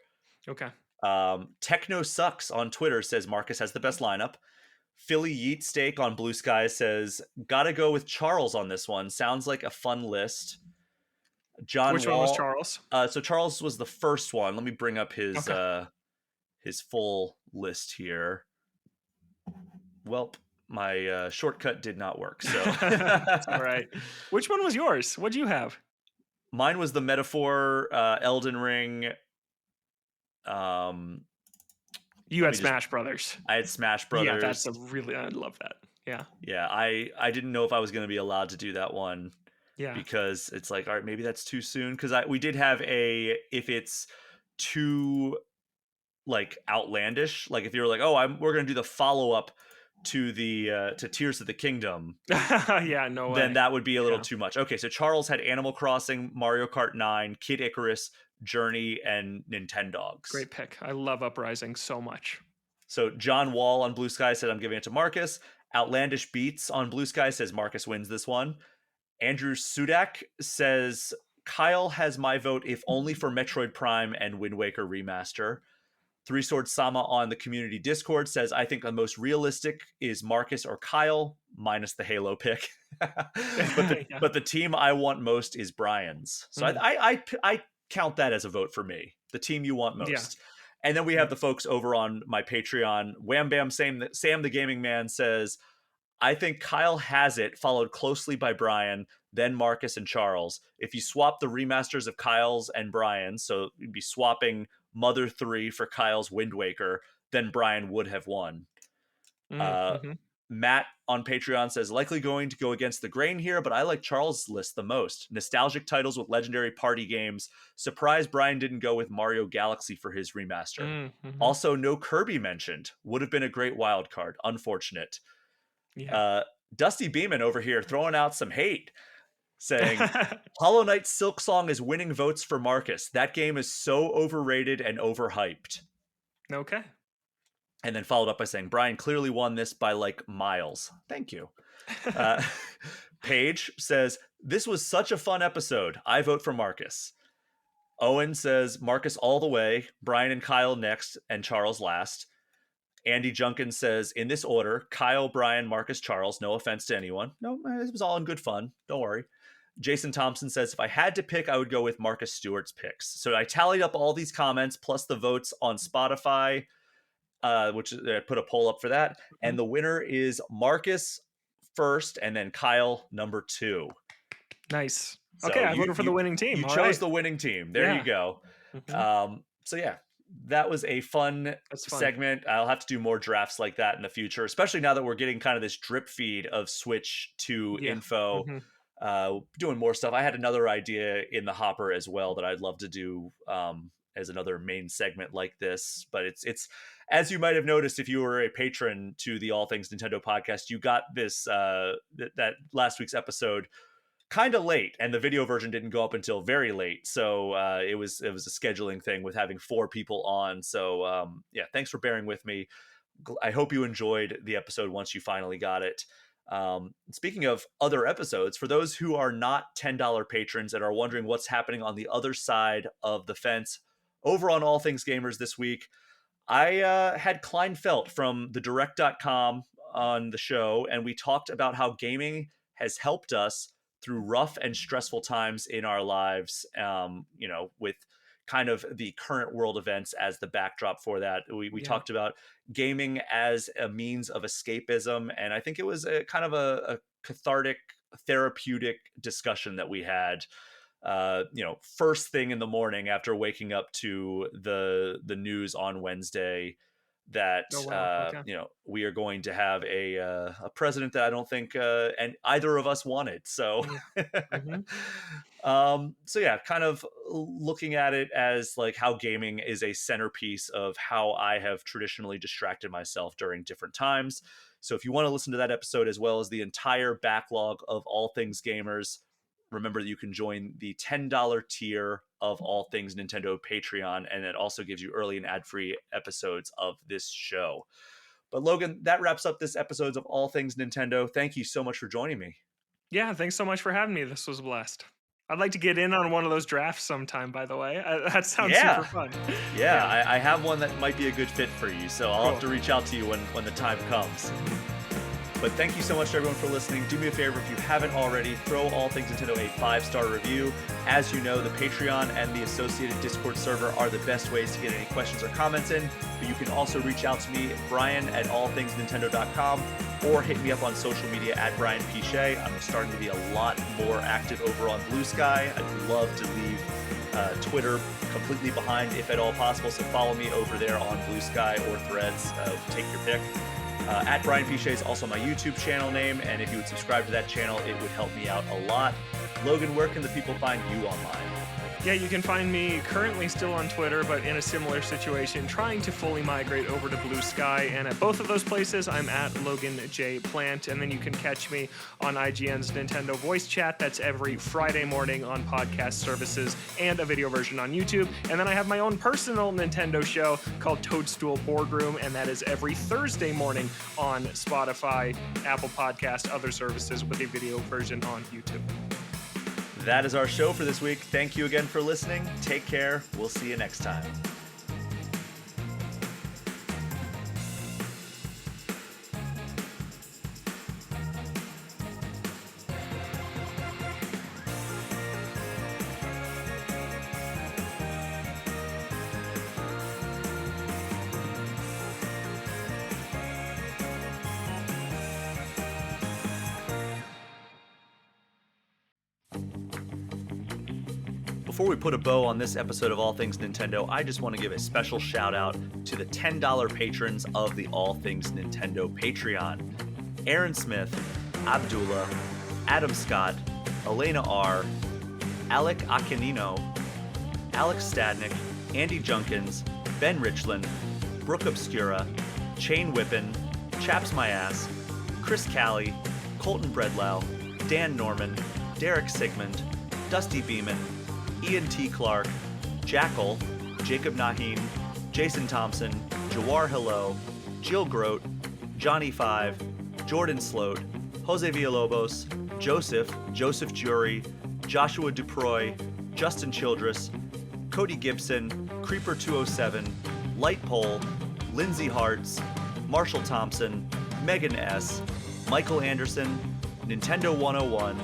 Okay. Techno Sucks on Twitter says Marcus has the best lineup. Philly Yeet Steak on Blue Sky says gotta go with Charles on this one. Sounds like a fun list. John Which one was Wall. Charles? So Charles was the first one. Let me bring up Okay. his full list here. Welp, my shortcut did not work. So It's all right. Which one was yours? What'd you have? mine was the Metaphor, Elden Ring. Um, You let had me just. Smash Brothers. I had Smash Yeah, that's Brothers. a really, I love that. Yeah. Yeah, I didn't know if I was going to be allowed to do that one Yeah. because it's like, all right, maybe that's too soon. Because we did have a if it's too like outlandish, like if you're like, oh, we're going to do the follow up to the to Tears of the Kingdom, Yeah, no then way. that would be a little Yeah. too much. Okay, so Charles had Animal Crossing, Mario Kart 9, Kid Icarus, Journey, and Nintendogs. Great pick. I love Uprising so much. So John Wall on Blue Sky said I'm giving it to Marcus. Outlandish Beats on Blue Sky says Marcus wins this one. Andrew Sudak says Kyle has my vote if only for Metroid Prime and Wind Waker Remaster. Three Sword Sama on the community Discord says I think the most realistic is Marcus or Kyle, minus the Halo pick. Yeah. But the team I want most is Brian's. So Mm. I count that as a vote for me. The team you want Yeah. most. And then we have the folks over on my Patreon. Wham Bam Sam the Gaming Man says I think Kyle has it, followed closely by Brian, then Marcus and Charles. If you swap the remasters of Kyle's and Brian's, so you'd be swapping Mother 3 for Kyle's Wind Waker, then Brian would have won. Uh, Mm-hmm. Matt on Patreon says, likely going to go against the grain here, but I like Charles' list the most. Nostalgic titles with legendary party games. Surprised Brian didn't go with Mario Galaxy for his remaster. Mm-hmm. Also, no Kirby mentioned. Would have been a great wild card. Unfortunate. Yeah. Uh, Dusty Beeman over here throwing out some hate, saying, Hollow Knight Silk Song is winning votes for Marcus. That game is so overrated and overhyped. Okay. And then followed up by saying, Brian clearly won this by like miles. Thank you. Paige says, this was such a fun episode. I vote for Marcus. Owen says, Marcus all the way. Brian and Kyle next, and Charles last. Andy Junkin says, in this order, Kyle, Brian, Marcus, Charles. No offense to anyone. No, it was all in good fun. Don't worry. Jason Thompson says, if I had to pick, I would go with Marcus Stewart's picks. So I tallied up all these comments plus the votes on Spotify, which I put a poll up for that. And the winner is Marcus first, and then Kyle number 2. Nice. So Okay, I voted for the winning team. You All chose right. the winning team. There you go. So yeah, that was a fun segment. I'll have to do more drafts like that in the future, especially now that we're getting kind of this drip feed of Switch to info. Doing more stuff. I had another idea in the hopper as well that I'd love to do as another main segment like this, but it's as you might have noticed if you were a patron to the All Things Nintendo podcast, you got this that last week's episode kind of late, and the video version didn't go up until very late. So it was a scheduling thing with having 4 people on. So yeah, thanks for bearing with me. I hope you enjoyed the episode once you finally got it. Speaking of other episodes, for those who are not $10 patrons and are wondering what's happening on the other side of the fence over on All Things Gamers this week, I had Kleinfeld from thedirect.com on the show, and we talked about how gaming has helped us through rough and stressful times in our lives, with kind of the current world events as the backdrop for that. We talked about gaming as a means of escapism, and I think it was a kind of a cathartic, therapeutic discussion that we had. First thing in the morning after waking up to the news on Wednesday that we are going to have a president that I don't think and either of us wanted. So, so yeah, kind of looking at it as like how gaming is a centerpiece of how I have traditionally distracted myself during different times. So if you want to listen to that episode as well as the entire backlog of All Things Gamers, remember that you can join the $10 tier of All Things Nintendo Patreon, and it also gives you early and ad-free episodes of this show. But Logan, that wraps up this episode of All Things Nintendo. Thank you so much for joining me. Yeah, thanks so much for having me. This was a blast. I'd like to get in on one of those drafts sometime, by the way. That sounds super fun. Yeah. I have one that might be a good fit for you, so I'll have to reach out to you when the time comes. But thank you so much to everyone for listening. Do me a favor, if you haven't already, throw All Things Nintendo a 5-star review. As you know, the Patreon and the associated Discord server are the best ways to get any questions or comments in. But you can also reach out to me, Brian at allthingsnintendo.com, or hit me up on social media at Brian P. Shea. I'm starting to be a lot more active over on Blue Sky. I'd love to leave Twitter completely behind if at all possible. So follow me over there on Blue Sky or Threads. Take your pick. At Brian P. Shea is also my YouTube channel name, and if you would subscribe to that channel, it would help me out a lot. Logan, where can the people find you online? Yeah, you can find me currently still on Twitter, but in a similar situation, trying to fully migrate over to Blue Sky. And at both of those places, I'm at Logan J. Plant. And then you can catch me on IGN's Nintendo Voice Chat. That's every Friday morning on podcast services and a video version on YouTube. And then I have my own personal Nintendo show called Toadstool Boardroom, and that is every Thursday morning on Spotify, Apple Podcast, other services with a video version on YouTube. That is our show for this week. Thank you again for listening. Take care. We'll see you next time. before we put a bow on this episode of All Things Nintendo, I just want to give a special shout out to the $10 patrons of the All Things Nintendo Patreon. Aaron Smith, Abdullah, Adam Scott, Elena R., Alec Akinino, Alex Stadnick, Andy Junkins, Ben Richland, Brooke Obscura, Chain Whippin, Chaps My Ass, Chris Callie, Colton Bredlau, Dan Norman, Derek Sigmund, Dusty Beeman, Ian T. Clark, Jackal, Jacob Naheen, Jason Thompson, Jawar Hello, Jill Grote, Johnny Five, Jordan Sloat, Jose Villalobos, Joseph Jury, Joshua Duproy, Justin Childress, Cody Gibson, Creeper 207, Light Pole, Lindsay Hartz, Marshall Thompson, Megan S., Michael Anderson, Nintendo 101,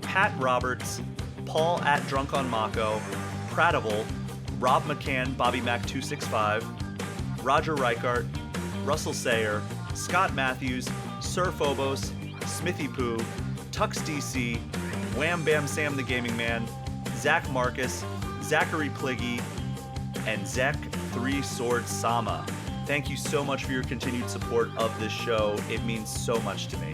Pat Roberts, Paul at Drunk on Mako, Pratival, Rob McCann, Bobby Mac 265, Roger Reichart, Russell Sayer, Scott Matthews, Sir Phobos, Smithy Poo, Tux DC, Wham Bam Sam the Gaming Man, Zach Marcus, Zachary Pliggy, and Zek 3 Sword Sama. Thank you so much for your continued support of this show. It means so much to me.